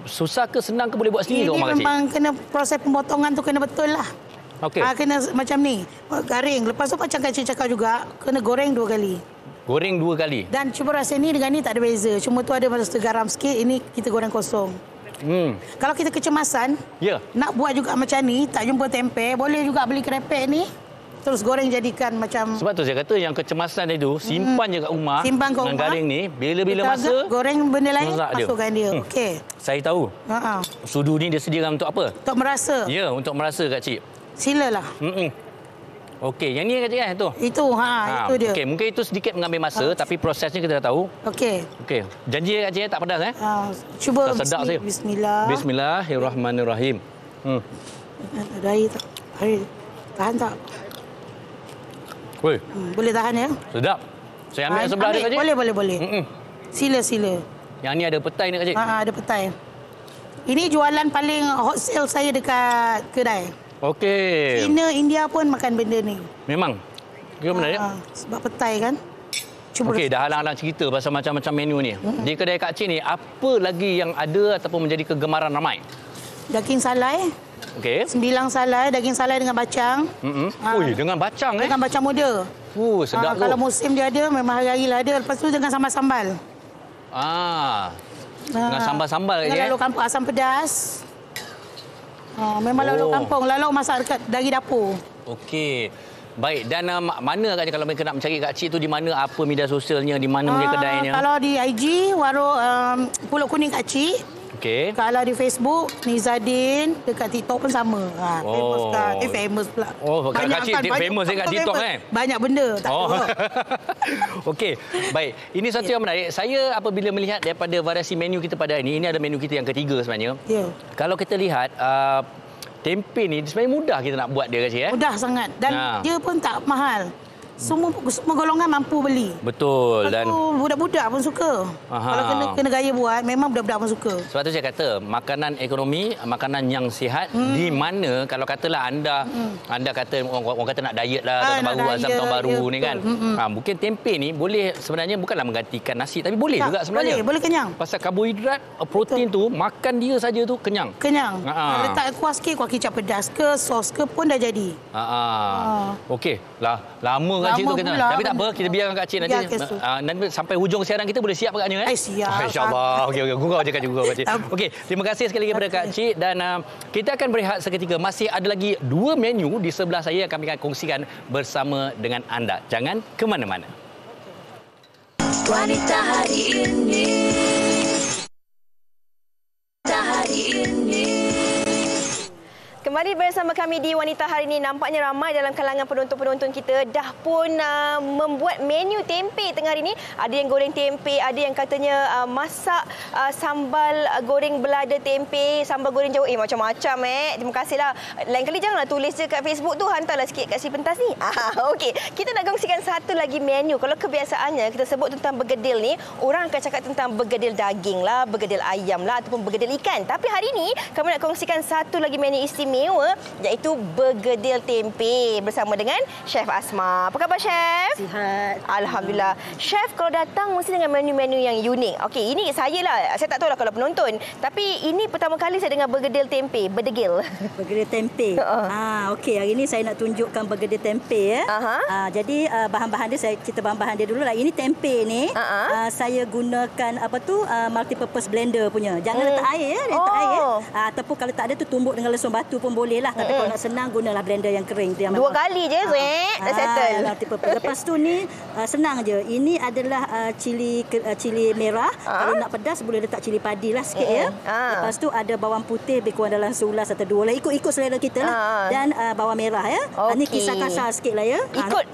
susah ke senang ke boleh buat sendiri ke Ini rumah Kak Cik? memang kena proses pemotong tu kena betul lah. Okey. Kena macam ni, garing. Lepas tu macam Kak Cik cakap juga, kena goreng 2 kali. Goreng 2 kali. Dan cuba rasa ni dengan ni tak ada beza. Cuma tu ada masa garam sikit, ini kita goreng kosong. Kalau kita kecemasan, nak buat juga macam ni, tak jumpa tempe, boleh juga beli kerepek ni, terus goreng jadikan macam... Sebab tu saya kata yang kecemasan itu, simpan je kat rumah. Simpan kat dengan rumah. garing ni, bila-bila Kita masa... goreng benda lain, je. masukkan dia. Okey. Saya tahu. Sudu ni dia sediakan untuk apa? Untuk merasa. Ya, untuk merasa Kak Cik. Silalah. Okey, yang ni Kak Cik kan? Itu itu dia. Okey, mungkin itu sedikit mengambil masa, tapi prosesnya kita dah tahu. Okey. Okey, janji Kak Cik tak pedas Cuba sedap saya. Bismillah. Bismillahirrahmanirrahim. Dari tak? Tahan tak? Boleh tahan ya? Sedap. Saya ambil sebelah dia Kak Cik. Boleh. Sila. Yang ni ada petai ni Kak Cik. Ada petai. Ini jualan paling hot sale saya dekat kedai. Okey. China, India pun makan benda ni. Memang. Kira menarik. Sebab petai kan. Okey, dah halang-halang cerita pasal macam-macam menu ni. Di kedai Kak Cik ni, apa lagi yang ada ataupun menjadi kegemaran ramai? Daging salai. Okey. 9 salai, daging salai dengan bacang. Dengan bacang Dengan bacang muda. Sedap tu. Kalau musim dia ada, memang hari-hari lah ada. Lepas tu dengan sambal-sambal. Dengan sambal-sambal je. Lalu kampung asam pedas. Memang lalu kampung. Lalu masak dekat dari dapur. Okey. Baik, dan mana agaknya kalau mereka nak mencari Kak Cik tu di mana, apa media sosialnya, di mana punya kedainya? Kalau di IG, warung Pulut Kuning Kak Cik. Okey. Kalau di Facebook, Nizadin. Dekat TikTok pun sama. Famous kan. Famous pula. Kak Cik famous dekat TikTok Banyak benda. Okey, baik. Ini satu yang menarik. Saya apabila melihat daripada variasi menu kita pada hari ini ada menu kita yang ketiga sebenarnya. Ya. Kalau kita lihat tempe ni sebenarnya mudah kita nak buat dia Kak Cik Mudah sangat dan dia pun tak mahal. Semua golongan mampu beli. Betul. Dan budak-budak pun suka. Kalau kena gaya buat, memang budak-budak pun suka. Sebab tu saya kata makanan ekonomi, makanan yang sihat, di mana kalau katalah anda kata orang kata nak diet lah, tahun baru ni kan. Mungkin tempe ni boleh sebenarnya bukanlah menggantikan nasi, tapi boleh juga sebenarnya. Boleh kenyang. Pasal karbohidrat, protein tu makan dia saja tu kenyang. Letak kuah sikit, kuah kicap pedas ke, sos ke pun dah jadi. Okey, lama Kak Cik tu kena. Tapi tak apa, kita biarkan Kak Cik nanti. Nanti sampai hujung siaran kita boleh siap agaknya siap. InsyaAllah. Okey, gurau je Kak Cik. Okey, terima kasih sekali lagi kepada Kak Cik dan kita akan berehat seketika. Masih ada lagi 2 menu di sebelah saya yang kami akan kongsikan bersama dengan anda. Jangan ke mana-mana. Wanita hari ini. Kembali bersama kami di Wanita Hari ini. Nampaknya ramai dalam kalangan penonton-penonton kita dah pun membuat menu tempe tengah hari ini. Ada yang goreng tempe, ada yang katanya masak sambal goreng belada tempe, sambal goreng Jawa. Macam-macam Terima kasihlah. Lain kali janganlah tulis je kat Facebook tu, hantarlah sikit kat si pentas ni. Okey, kita nak kongsikan satu lagi menu. Kalau kebiasaannya kita sebut tentang bergedil ni, orang akan cakap tentang bergedil daging lah, bergedil ayam lah ataupun bergedil ikan. Tapi hari ini kami nak kongsikan satu lagi menu istimewa, iaitu bergedil tempe bersama dengan Chef Asma. Apa khabar Chef? Sihat. Alhamdulillah. Chef kalau datang mesti dengan menu-menu yang unik. Okey, ini saya lah. Saya tak tahulah kalau penonton. Tapi ini pertama kali saya dengar bergedil tempe, berdegil. Bergedil tempe. Okey, hari ini saya nak tunjukkan bergedil tempe jadi bahan-bahan dia kita bahan-bahan dia dululah. Ini tempe ni saya gunakan multi-purpose blender punya. Jangan letak air letak air. Ataupun kalau tak ada tu tumbuk dengan lesung batu pun boleh lah. Tapi kalau nak senang, gunalah blender yang kering. Itu yang 2 kali je, dah settle. Lepas tu ni, senang je. Ini adalah cili merah. Kalau nak pedas, boleh letak cili padi lah sikit ya. Lepas tu ada bawang putih, lebih kurang dalam seulas atau 2 lah. Ikut selera kita lah. Dan bawang merah ya. Ini kisar kasar sikit lah ya. Ikut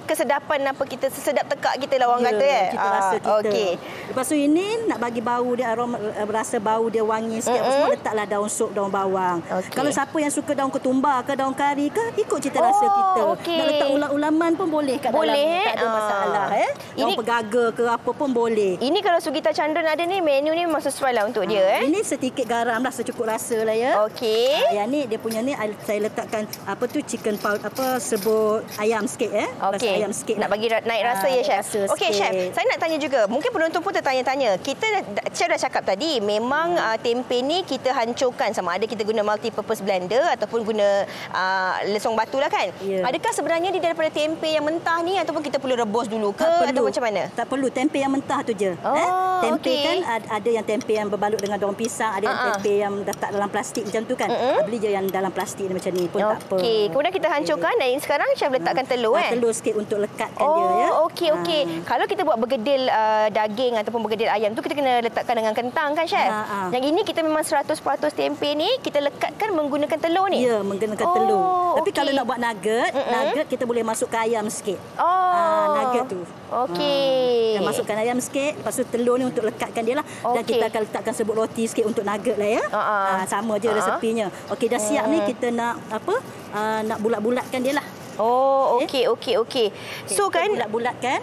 kesedapan apa kita, sesedap tekak kita lah orang kata Kita rasa kita. Lepas tu ini nak bagi bau dia, aroma, rasa bau dia wangi sikit. Semua letaklah daun sup, daun bawang. Kalau siapa yang suka daun ketumbar ke daun kari ke, ikut cita rasa kita. Nak letak ulam-ulaman pun boleh kat dalam. Tak ada masalah. Daun pegaga ke apa pun boleh. Ini kalau Sugita Chandran ada ni, menu ni memang sesuai lah untuk dia. Ini sedikit garam lah, secukup rasa lah ya. Okey. Yang ni dia punya ni saya letakkan chicken powder, serbuk ayam sikit Okey. Ayam sikit. Nak bagi naik rasa ya, Chef. Okey, Chef. Saya nak tanya juga. Mungkin penonton pun tertanya-tanya. Chef dah cakap tadi, memang tempe ni kita hancurkan, sama ada kita guna multi-purpose blender ataupun guna lesung batu lah kan. Adakah sebenarnya dia daripada tempe yang mentah ni ataupun kita perlu rebus dulu ke atau macam mana? Tak perlu. Tempe yang mentah tu je. Tempe kan ada yang tempe yang berbalut dengan daun pisang, ada yang tempe yang letak dalam plastik macam tu kan. Beli je yang dalam plastik macam ni pun tak apa. Okey. Kemudian kita hancurkan dan sekarang Chef letakkan telur telur sikit untuk lekatkan dia ya. Okey. Kalau kita buat bergedil daging ataupun bergedil ayam tu, kita kena letakkan dengan kentang kan, Chef? Yang ini kita memang 100% tempe ni kita lekatkan menggunakan telur ni. Ya, menggunakan telur. Tapi kalau nak buat nugget kita boleh masukkan ayam sikit. Nugget tu. Okey. Masukkan ayam sikit, lepas tu telur ni untuk lekatkan dia lah. Dan kita akan letakkan serbuk roti sikit untuk nugget lah ya. Sama je resepinya. Okey, dah siap ni kita nak nak bulat-bulatkan dia lah. Okey. So kan bulat-bulatkan.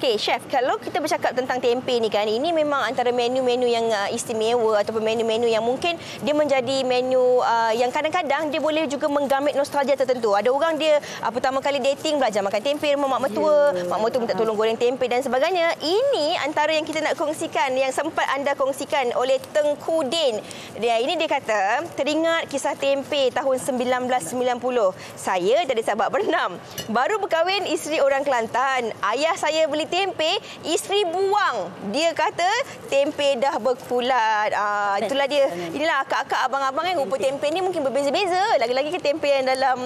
Okey, Chef, kalau kita bercakap tentang tempe ni kan, ini memang antara menu-menu yang istimewa ataupun menu-menu yang mungkin dia menjadi menu yang kadang-kadang dia boleh juga menggamit nostalgia tertentu. Ada orang dia pertama kali dating belajar makan tempe rumah mak mertua, mak mertua minta tolong goreng tempe dan sebagainya. Ini antara yang kita nak kongsikan, yang sempat anda kongsikan oleh Tengku Din. Ini dia kata, teringat kisah tempe tahun 1990. Saya dari Sabak Bernam. Baru berkahwin, isteri orang Kelantan. Ayah saya beli tempe, isteri buang. Dia kata tempe dah berkulat. Itulah dia. Inilah akak-akak, abang-abang kan, rupa tempe ni mungkin berbeza-beza. Lagi-lagi ke tempe yang dalam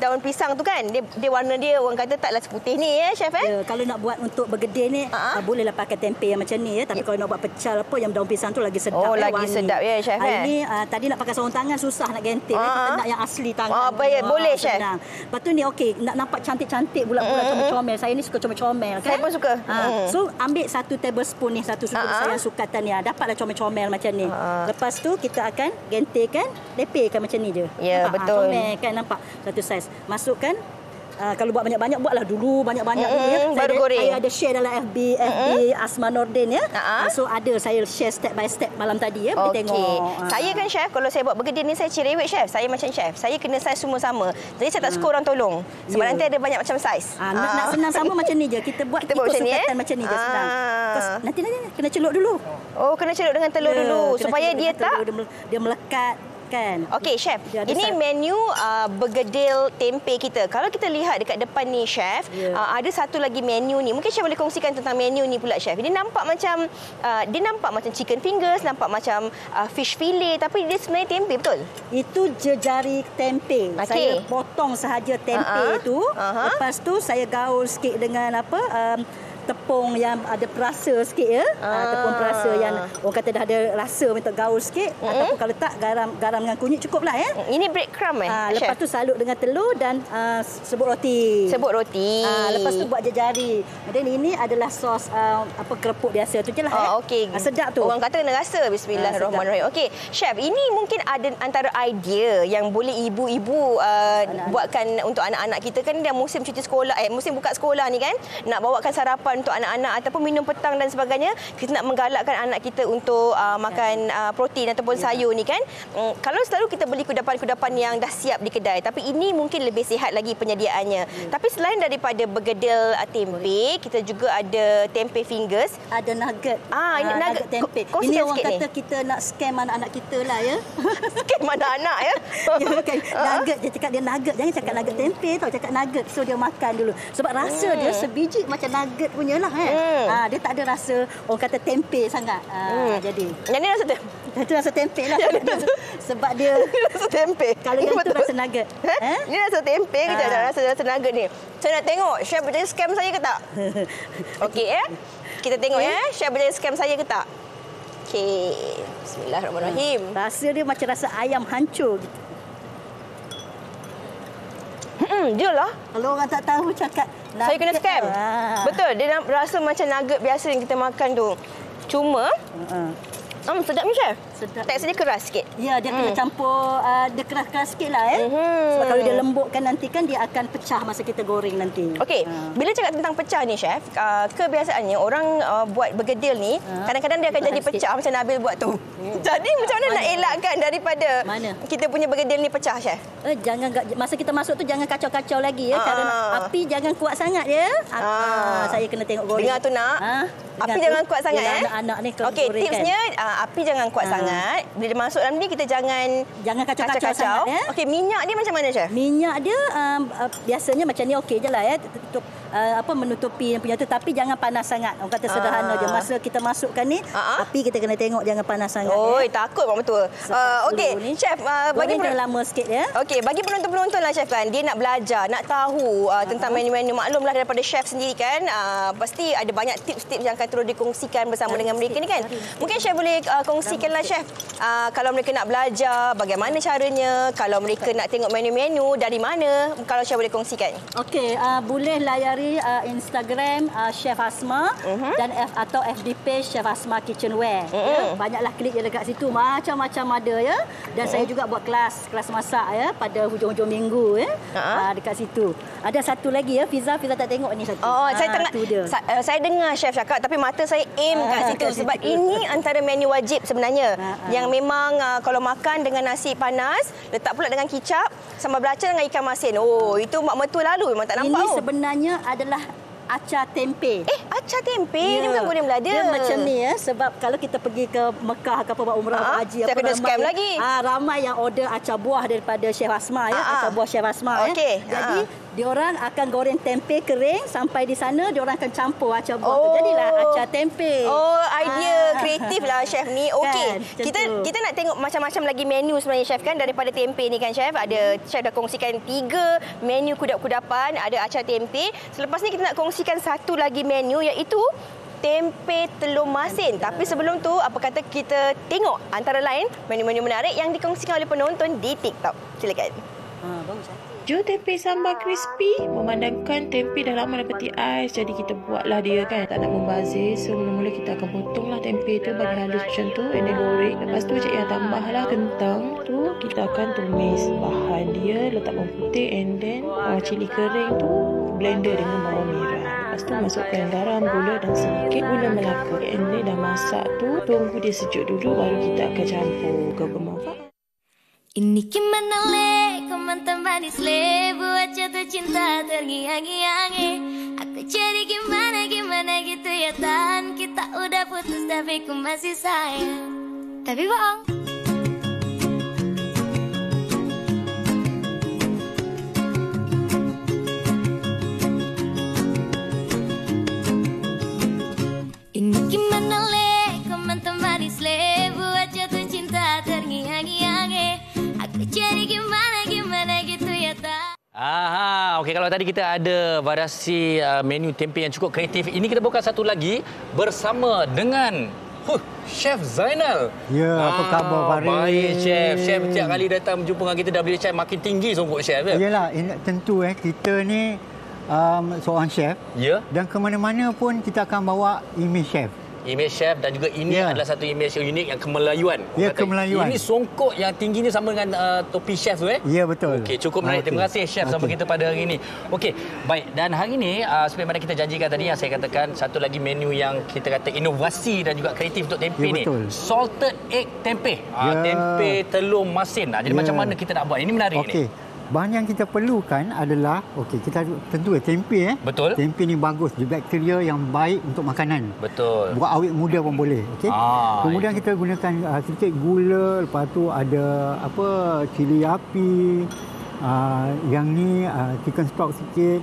daun pisang tu kan. Dia warna dia orang kata taklah seputih ni ya, Chef Ya, kalau nak buat untuk bergedil ni bolehlah pakai tempe yang macam ni ya. Tapi kalau nak buat pecel apa yang daun pisang tu lagi sedap. Lagi sedap ya, Chef. Ini tadi nak pakai sarung tangan susah nak gentil. Kita nak yang asli tangan. Boleh, Chef. Lepas tu ni okey, nak nampak cantik-cantik bulat-bulat comel-comel. Saya ni suka comel-comel kan. Saya pun suka. So ambil 1 tablespoon ni, 1 suku sayang sukatan ni. Dapatlah comel-comel macam ni. Lepas tu kita akan gentilkan, lepelkan macam ni je. Ya, betul. Comel kan, nampak satu saiz. Masukkan. Kalau buat banyak-banyak, buatlah dulu banyak-banyak dulu ya. Baru goreng. Saya ada share dalam FB Asma Nordin ya. So ada saya share step by step malam tadi ya. Boleh tengok. Saya kan, Chef, kalau saya buat bergedil ni saya cerewet, Chef. Saya macam Chef. Saya kena saiz semua sama. Jadi saya tak suka orang tolong. Sebab nanti ada banyak macam saiz. Nak senang sama macam ni je. Kita buat ikut sukatan macam ni je senang. Nanti kena celup dulu. Kena celup dengan telur dulu supaya dia tak dia melekat. Kan. Okey, Chef. Ini menu bergedil tempe kita. Kalau kita lihat dekat depan ni, Chef, ada satu lagi menu ni. Mungkin Chef boleh kongsikan tentang menu ni pula, Chef. Ini nampak macam chicken fingers, nampak macam fish fillet, tapi dia sebenarnya tempe, betul? Itu jejari tempe. Saya potong sahaja tempe itu. Lepas tu saya gaul sikit dengan tepung yang ada perasa sikit ya. Tepung perasa yang orang kata dah ada rasa, minta gaul sikit. Ataupun kalau tak, garam dengan kunyit cukuplah ya. Ini breadcrumb lepas tu salut dengan telur dan serbuk roti. Lepas tu buat jejari. Dan ini adalah sos kerupuk biasa tu je lah. Okey. Sedap tu. Orang kata kena rasa. Bismillahirrahmanirrahim. Okey, Chef, ini mungkin ada antara idea yang boleh ibu-ibu buatkan untuk anak-anak kita kan. Dah musim cuti sekolah, musim buka sekolah ni kan. Nak bawakan sarapan untuk anak-anak ataupun minum petang dan sebagainya. Kita nak menggalakkan anak kita untuk makan protein ataupun sayur ni kan. Kalau selalu kita beli kudapan-kudapan yang dah siap di kedai, tapi ini mungkin lebih sihat lagi penyediaannya. Tapi selain daripada bergedil tempe, kita juga ada tempe fingers, ada nugget. Ini nugget tempe. Ini orang kata kita nak scam anak-anak kita lah ya. Scam anak-anak ya. Nugget, dia cakap dia nugget. Jangan cakap nugget tempe tau, cakap nugget. So dia makan dulu. Sebab rasa dia sebiji macam nugget punya lah kan. Dia tak ada rasa orang kata tempe sangat. Jadi yang ni rasa tempe. Itu rasa tempe lah. Sebab dia rasa tempe. Kalau yang tu rasa nugget. Ni rasa tempe ke tak rasa nugget ni. Saya nak tengok Chef berjaya scam saya ke tak. Okey kita tengok Chef berjaya scam saya ke tak. Okey, bismillahirrahmanirrahim. Rasa dia macam rasa ayam hancur gitu. Dia lah. Kalau orang tak tahu cakap saya kena scam. Betul, dia rasa macam nugget biasa yang kita makan tu. Cuma sedap ni, Chef. Sedap. Tekstur dia keras sikit. Ya, dia kena campur dia keras-keras sikit lah. Sebab kalau dia lembutkan nanti kan dia akan pecah masa kita goreng nanti. Okey, bila cakap tentang pecah ni, Chef, kebiasaannya orang buat bergedil ni, kadang-kadang dia akan jadi pecah macam Nabil buat tu. Jadi macam mana nak elakkan daripada kita punya bergedil ni pecah, Chef? Masa kita masuk tu jangan kacau-kacau lagi ya. Kerana api jangan kuat sangat ya. Saya kena tengok goreng. Dengar tu nak. Api jangan kuat sangat anak-anak ni kalau okey, goreng tipsnya api jangan kuat sangat. Bila masuk dalam ni kita jangan kacau-kacau sangat ya. Okey, minyak dia macam mana, Chef? Minyak dia biasanya macam ni okey je lah ya. Menutupi yang punya tu, tapi jangan panas sangat. Orang kata sederhana je. Masa kita masukkan ni, api kita kena tengok jangan panas sangat. Takut mak betul. Okey, Chef, bagi lama sikit ya. Okey, bagi penonton-penonton lah, Chef, kan, dia nak belajar, nak tahu tentang menu-menu. Maklumlah daripada chef sendiri kan, pasti ada banyak tips-tips yang akan terus dikongsikan bersama dengan mereka ni kan. Mungkin Chef boleh kongsikanlah, Chef, kalau mereka nak belajar bagaimana caranya, kalau mereka nak tengok menu-menu dari mana, kalau Chef boleh kongsikan. Okey, boleh layari Instagram Chef Asma dan atau FB page Chef Asma Kitchenware. Ya, banyaklah klik je dekat situ, macam-macam ada ya. Dan saya juga buat kelas masak ya pada hujung-hujung minggu ya. Dekat situ. Ada satu lagi ya, Fiza tak tengok ni satu. Saya dengar Chef cakap tapi mata saya aim kat situ sebab ini antara menu wajib sebenarnya yang memang kalau makan dengan nasi panas, letak pula dengan kicap, sambal belacan dengan ikan masin. Itu mak mertua lalu memang tak nampak. Ini sebenarnya adalah acar tempe. Acar tempe? Dia bukan goreng belada. Dia macam ni ya. Sebab kalau kita pergi ke Mekah ke buat umrah haji, saya kena scam lagi. Ramai yang order acar buah daripada Chef Asma ya. Acar buah Chef Asma ya. Jadi diorang akan goreng tempe kering, sampai di sana diorang akan campur acar buah tu. Jadilah acar tempe. Idea kreatif lah Chef ni. Okey. Kan, kita nak tengok macam-macam lagi menu sebenarnya, Chef, kan, daripada tempe ni kan, Chef. Ada Chef dah kongsikan 3 menu kudap-kudapan, ada acar tempe. Selepas ni kita nak kongsikan satu lagi menu iaitu tempe telur masin. Tapi sebelum tu, apa kata kita tengok antara lain menu-menu menarik yang dikongsikan oleh penonton di TikTok. Silakan. Bagus. Jo tempe sambal crispy. Memandangkan tempe dah lama dah peti ais, jadi kita buatlah dia kan. Tak nak membazir. So mula-mula kita akan potonglah tempe tu bagi halus macam tu, and then goreng. Lepas tu cik yang tambahlah kentang tu. Kita akan tumis bahan dia, letak bawang putih, and then cili kering tu blender dengan bawang merah. Lepas tu masukkan garam, gula dan sedikit gula Melaka. And then dah masak tu, tunggu dia sejuk dulu, baru kita akan campur ke bermanfaat. Ini gimana le, kau mantan manis le, buat jatuh cinta terngiang-ngiang. Aku jadi gimana gitu ya Tan. Kita udah putus tapi ku masih sayang. Tapi bohong. Ini gimana le, kau mantan manis le, buat jatuh cinta terngiang-ngiang. Aku jadi gimana gitu ya tak. Okey, kalau tadi kita ada variasi menu tempe yang cukup kreatif, ini kita buka satu lagi bersama dengan Chef Zainal. Ya, apa khabar Farid? Baik, Chef. Chef setiap kali datang berjumpa dengan kita WHI makin tinggi songkok Chef. Yalah, tentu kita ni seorang chef. Ya. Dan ke mana-mana pun kita akan bawa imej chef. Imej chef, dan juga ini adalah satu imej unik yang kemelayuan. Ya, kemelayuan. Ini songkok yang tingginya sama dengan topi chef tu Ya, betul. Okey, cukup menarik. Terima kasih chef sama kita pada hari ini. Okey, baik. Dan hari ini seperti mana kita janjikan tadi, yang saya katakan satu lagi menu yang kita kata inovasi dan juga kreatif untuk tempe ni. Betul. Salted egg tempe. Tempe telur masin. Jadi macam mana kita nak buat? Ini menarik ni. Bahan yang kita perlukan adalah, kita tentu tempe. Betul. Tempe ni bagus, dia bakteria yang baik untuk makanan. Betul. Buat awet muda pun boleh. Kemudian kita gunakan sedikit gula, lepas tu ada cili api. Yang ni chicken stock sikit.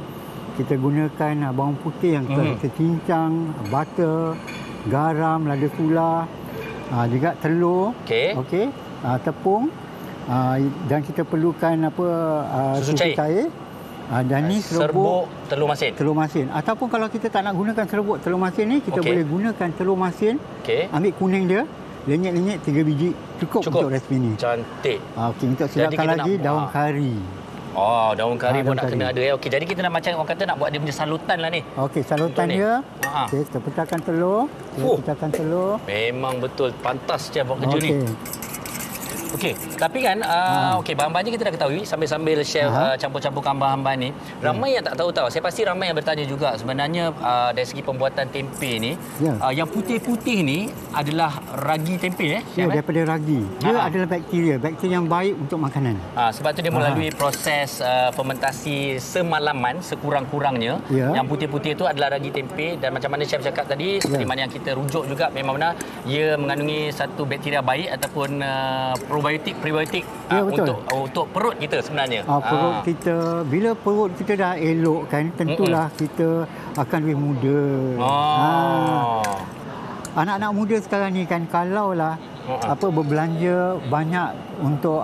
Kita gunakan bawang putih yang kita cincang, butter, garam, lada kula, juga telur. Okey. Tepung. Dan kita perlukan susu cair. Dan ni serbuk telur masin. Telur masin. Ataupun kalau kita tak nak gunakan serbuk telur masin ni, kita boleh gunakan telur masin. Ambil kuning dia, lenyek-lenyek 3 biji cukup untuk resipi ni. Cantik. Okey, untuk siapkan lagi daun kari. Oh, daun kari pun nak kena ada ya. Okey, jadi kita nak macam orang kata nak buat dia punya salutan lah ni. Okey, salutan dia. Okey, kita pecahkan telur. Pecahkan telur. Memang betul pantas Chef buat kerja ni. Okey, tapi kan okey, bahan-bahannya kita dah ketahui sambil-sambil Chef campur-campurkan bahan-bahan ni. Ramai yang tak tahu. Saya pasti ramai yang bertanya juga sebenarnya dari segi pembuatan tempe ni, yang putih-putih ni adalah ragi tempe Ya, daripada ragi. Dia adalah bakteria yang baik untuk makanan. Sebab tu dia melalui proses fermentasi semalaman sekurang-kurangnya. Yang putih-putih itu adalah ragi tempe dan macam mana Chef cakap tadi, seperti mana yang kita rujuk juga memang benar ia mengandungi satu bakteria baik ataupun prebiotik untuk perut kita sebenarnya. Perut kita, bila perut kita dah elok kan, tentulah kita akan lebih muda. Anak-anak muda sekarang ni kan, kalaulah berbelanja banyak untuk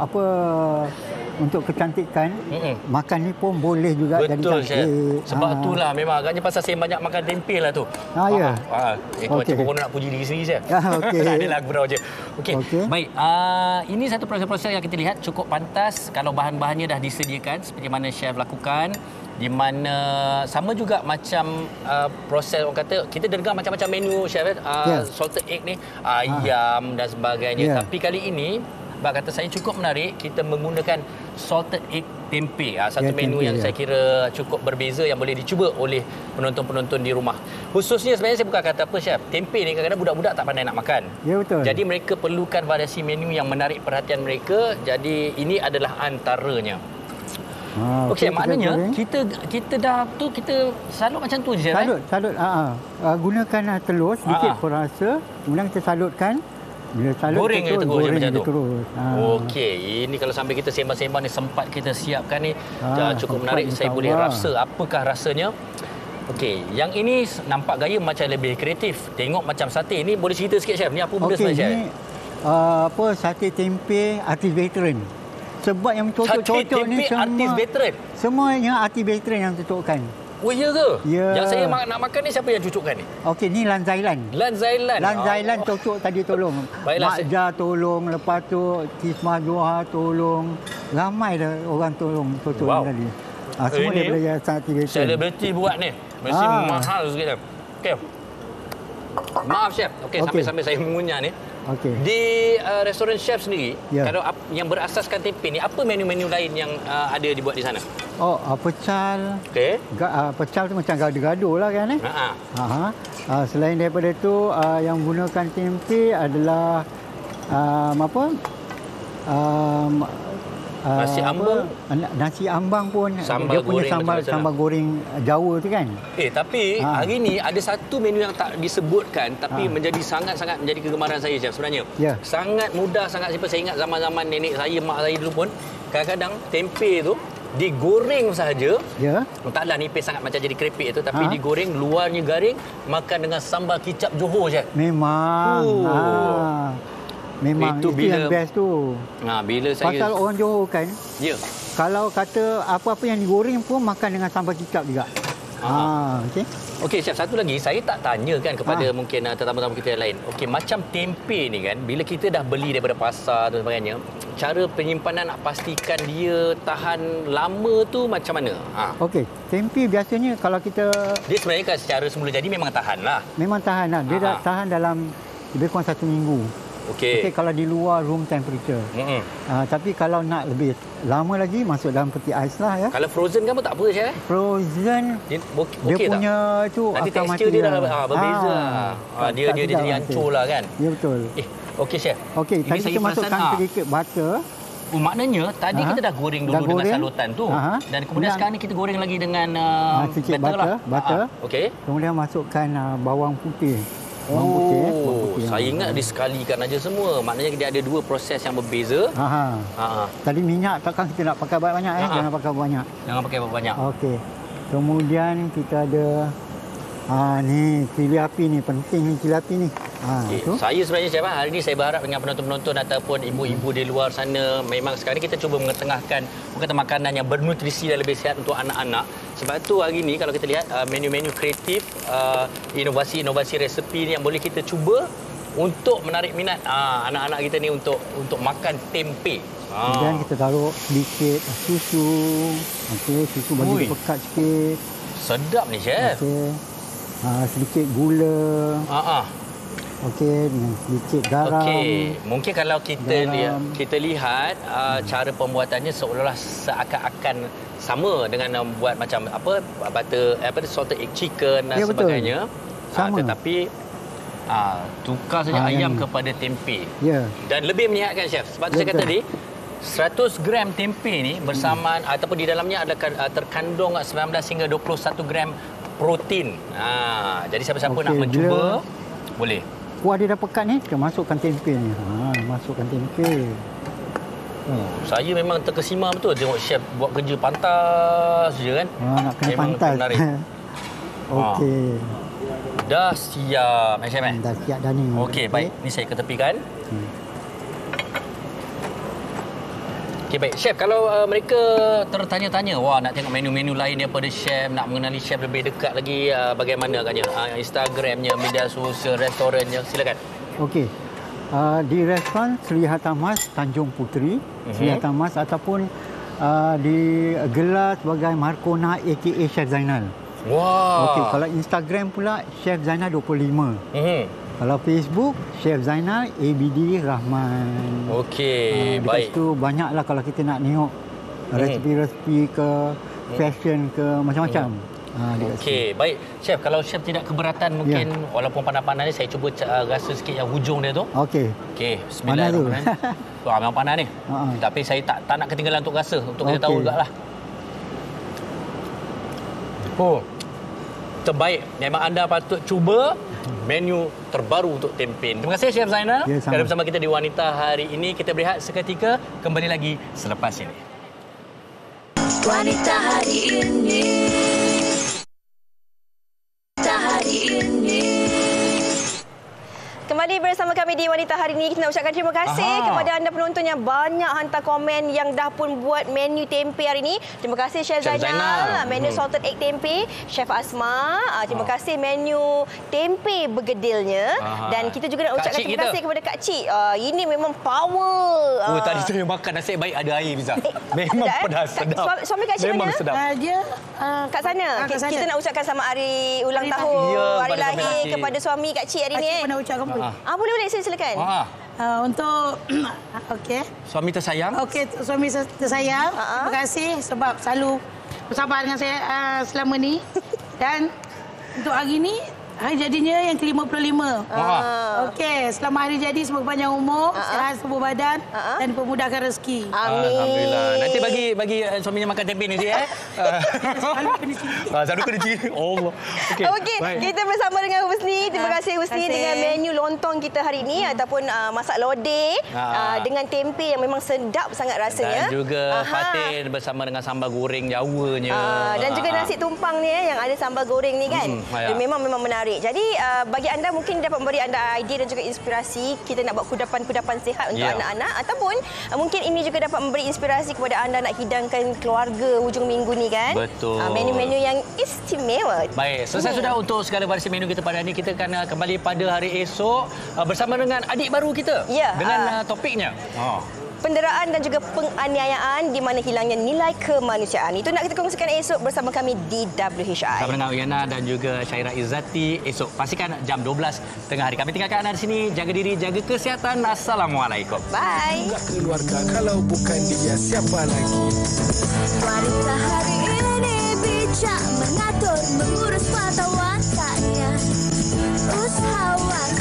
untuk kecantikan, makan ni pun boleh juga jadi cantik. Sebab itulah memang agaknya pasal saya banyak makan tempe lah tu. Ya. Itu macam orang nak puji diri sendiri saya. Ada lagu berau je. Okey. Baik, ini satu proses-proses yang kita lihat cukup pantas kalau bahan-bahannya dah disediakan seperti mana Chef lakukan. Di mana sama juga macam proses orang kata kita dengar macam-macam menu Chef salted egg ni, ayam dan sebagainya. Tapi kali ini bab kata saya cukup menarik kita menggunakan salted egg tempe. Satu menu yang saya kira cukup berbeza yang boleh dicuba oleh penonton-penonton di rumah. Khususnya sebenarnya saya bukan kata apa Chef, tempe ni kadang-kadang budak-budak tak pandai nak makan. Ya, betul. Jadi mereka perlukan variasi menu yang menarik perhatian mereka. Jadi ini adalah antaranya. Okey, maknanya kita dah tu kita salut macam tu je. Salut. Gunakan telur sedikit perasa, kemudian kita salutkan. Bila salut goreng kita macam tu. Okey, ini kalau sambil kita sembang-sembang ni sempat kita siapkan ni cukup menarik. Saya boleh rasa apakah rasanya. Okey, yang ini nampak gaya macam lebih kreatif. Tengok macam sate. Ini boleh cerita sikit Chef. Ni apa benda sebenarnya Chef? Ini sate tempe artis veteran. Sebab yang cocok-cocok ni semuanya artis veteran yang cocokkan. Oh, ya ke? Ya. Yang saya nak makan ni siapa yang cocokkan ni? Okey, ni Lan Zailan. Lan Zailan cocok tadi tolong. Makja tolong, lepas tu Kismah Johar tolong. Ramai dah orang tolong cocok tadi. Semua daripada Yayasan Artis Veteran. Selebriti buat ni. Mesti mahal sikit. Okey. Maaf Chef. Okey, sambil saya mengunyah ni. Di restoran Chef sendiri, kalau yang berasaskan tempe ni, apa menu-menu lain yang ada dibuat di sana? Pecal. Pecal tu macam gado-gado lah kan. Selain daripada tu, yang gunakan tempe adalah nasi ambang pun dia punya sambal goreng Jawa tu kan. Tapi hari ni ada satu menu yang tak disebutkan tapi menjadi sangat-sangat menjadi kegemaran saya Chef sebenarnya. Sangat mudah, sangat simple. Saya ingat zaman-zaman nenek saya, mak saya dulu pun kadang-kadang tempe tu digoreng sahaja. Taklah nipis sangat macam jadi keripik tu, tapi digoreng, luarnya garing, makan dengan sambal kicap Johor Chef. Memang itu yang best tu. Bila saya pasal orang Johor kan. Kalau kata apa-apa yang digoreng pun makan dengan sambal kicap juga. Okey Chef, satu lagi saya tak tanyakan kepada mungkin tetamu-tetamu kita yang lain. Okey, macam tempe ni kan, bila kita dah beli daripada pasar dan sebagainya, cara penyimpanan nak pastikan dia tahan lama tu macam mana? Okey, tempe biasanya kalau kita dia sebenarnya kan secara semula jadi memang tahan lah. Dia dah tahan dalam lebih kurang 1 minggu. Okey, kalau di luar room temperature. Tapi kalau nak lebih lama lagi, masuk dalam peti ais lah ya. Kalau frozen kan pun tak apa Chef? Frozen dia punya tak? Tu nanti tekstur dia dah berbeza. Dia jadi hancur lah kan. Ya, betul. Okey Chef. Okey, tadi kita masukkan sedikit butter. Maknanya tadi kita dah goreng dulu dengan salutan tu. Dan kemudian sekarang ni kita goreng lagi dengan sedikit butter. Okey. Kemudian masukkan bawang putih. Saya ingat disekalikan aja semua. Maknanya dia ada 2 proses yang berbeza. Tadi minyak takkan kita nak pakai banyak Jangan pakai banyak. Jangan pakai banyak. Okey. Kemudian kita ada ni cili api ni, penting ni cili api ni. Saya sebenarnya Chef, hari ini saya berharap dengan penonton-penonton ataupun ibu-ibu di luar sana, memang sekarang kita cuba mengetengahkan makanan yang bernutrisi dan lebih sihat untuk anak-anak. Sebab tu hari ini kalau kita lihat menu-menu kreatif, inovasi-inovasi resepi ni yang boleh kita cuba untuk menarik minat anak-anak kita ni untuk makan tempe. Kemudian kita taruh sedikit susu. Okey, susu bagi dia pekat sikit. Sedap ni, Chef. Okey. Sedikit gula. Okey, dengan sedikit garam. Okey, mungkin kalau kita lihat cara pembuatannya seolah-olah seakan-akan sama dengan buat macam salted egg chicken dan sebagainya. Sama. Tetapi tukar saja ayam kepada tempe. Ya. Dan lebih menyihatkan, Chef. Sebab tu saya kata tadi 100 gram tempe ni bersamaan ataupun di dalamnya ada terkandung 19 hingga 21 gram protein. Jadi siapa-siapa nak mencuba boleh. Kuah dia dah pekat ni, kita masukkan tempe ni. Masukkan tempe. Saya memang terkesima betul tengok chef buat kerja pantas je kan. Nak kena memang pantas. Okey. Dah siap, chef Dah siap dah ni. Okey, baik. Ni saya ketepikan. Okey, baik. Chef, kalau mereka tertanya-tanya, nak tengok menu-menu lain daripada chef, nak mengenali chef lebih dekat lagi, bagaimana agaknya? Instagramnya, media sosial, restorannya, silakan. Okey. Di restoran Seri Hatta Mas Tanjung Puteri, Seri Hatta Mas ataupun digelar sebagai Marcona aka Chef Zainal. Wah. Okey, kalau Instagram pula Chef Zainal 25. Kalau Facebook, Chef Zainal ABD Rahman. Okey, baik. Lepas tu banyaklah kalau kita nak tengok resepi-resepi ke, fashion ke, macam-macam. Okey, baik. Chef, kalau chef tidak keberatan mungkin walaupun panas-panas ni saya cuba rasa sikit yang hujung dia tu. Okey. Okey, bismillahirrahmanirrahim. Wah, memang panas ni. Tapi saya tak nak ketinggalan untuk rasa, untuk kita tahu jugaklah. Terbaik. Memang anda patut cuba menu terbaru untuk tempe. Terima kasih Chef Zainal kerana bersama kita di Wanita hari ini. Kita berehat seketika, kembali lagi selepas ini. Wanita hari ini. Wanita hari ini. Kembali bersama kami di Wanita hari ini. Kita nak ucapkan terima kasih kepada anda penonton yang banyak hantar komen yang dah pun buat menu tempe hari ini. Terima kasih Chef Zainal, menu salted egg tempe. Chef Asma, terima kasih menu tempe bergedilnya. Dan kita juga nak ucapkan terima kasih kepada Kak Cik. Ini memang power. Tadi saya makan nasib baik ada air Fiza. Memang pedas, sedap. Suami Kak Cik memang mana? Sedap. Dia kat sana. Kita nak ucapkan selamat hari ulang tahun, hari lahir kepada suami Kak Cik hari ni. Cik pernah ucapkan apa? Boleh silakan. Untuk okey. Suami tersayang. Okey, suami tersayang. Terima kasih sebab selalu bersabar dengan saya selama ni. Dan untuk hari ni hari jadinya yang ke-55. Okey, selamat hari jadi, semoga panjang umur, sihat tubuh badan dan dipermudahkan rezeki. Amin. Alhamdulillah. Nanti bagi suaminya makan tempe ni dia. Selalu kena ciri. Allah. Okey, kita bersama dengan Husni. Terima kasih Husni dengan menu lontong kita hari ini ataupun masak lodeh dengan tempe yang memang sedap sangat rasanya. Dan juga Fatin bersama dengan sambal goreng Jawanya. Dan juga nasi tumpang ni yang ada sambal goreng ni kan. Memang menarik. Jadi bagi anda mungkin dapat memberi anda idea dan juga inspirasi kita nak buat kudapan-kudapan sihat untuk anak-anak ataupun mungkin ini juga dapat memberi inspirasi kepada anda nak hidangkan keluarga hujung minggu ni kan. Betul. Menu-menu yang istimewa. Baik, selesai sudah untuk segala variasi menu kita pada hari ini. Kita akan kembali pada hari esok bersama dengan adik baru kita dengan topiknya. Penderaan dan juga penganiayaan di mana hilangnya nilai kemanusiaan. Itu nak kita kongsikan esok bersama kami di WHI. Bersama dengan Uyana dan juga Syaira Izzati esok. Pastikan jam 12 tengah hari. Kami tinggalkan anda di sini. Jaga diri, jaga kesihatan. Assalamualaikum. Bye. Keluarga kalau bukan dia siapa lagi? Wanita hari ini bijak mengatur mengurus mata wataknya. Usahawan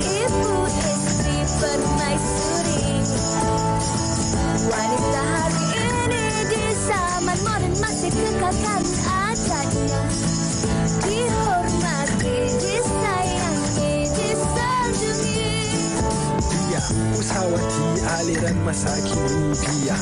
ibu istri permaisuri. Wanita hari ini di zaman modern masih kekalkan adatnya. Dihormati, disayangi, disanjungi. Dia usahawati aliran masa kini dia.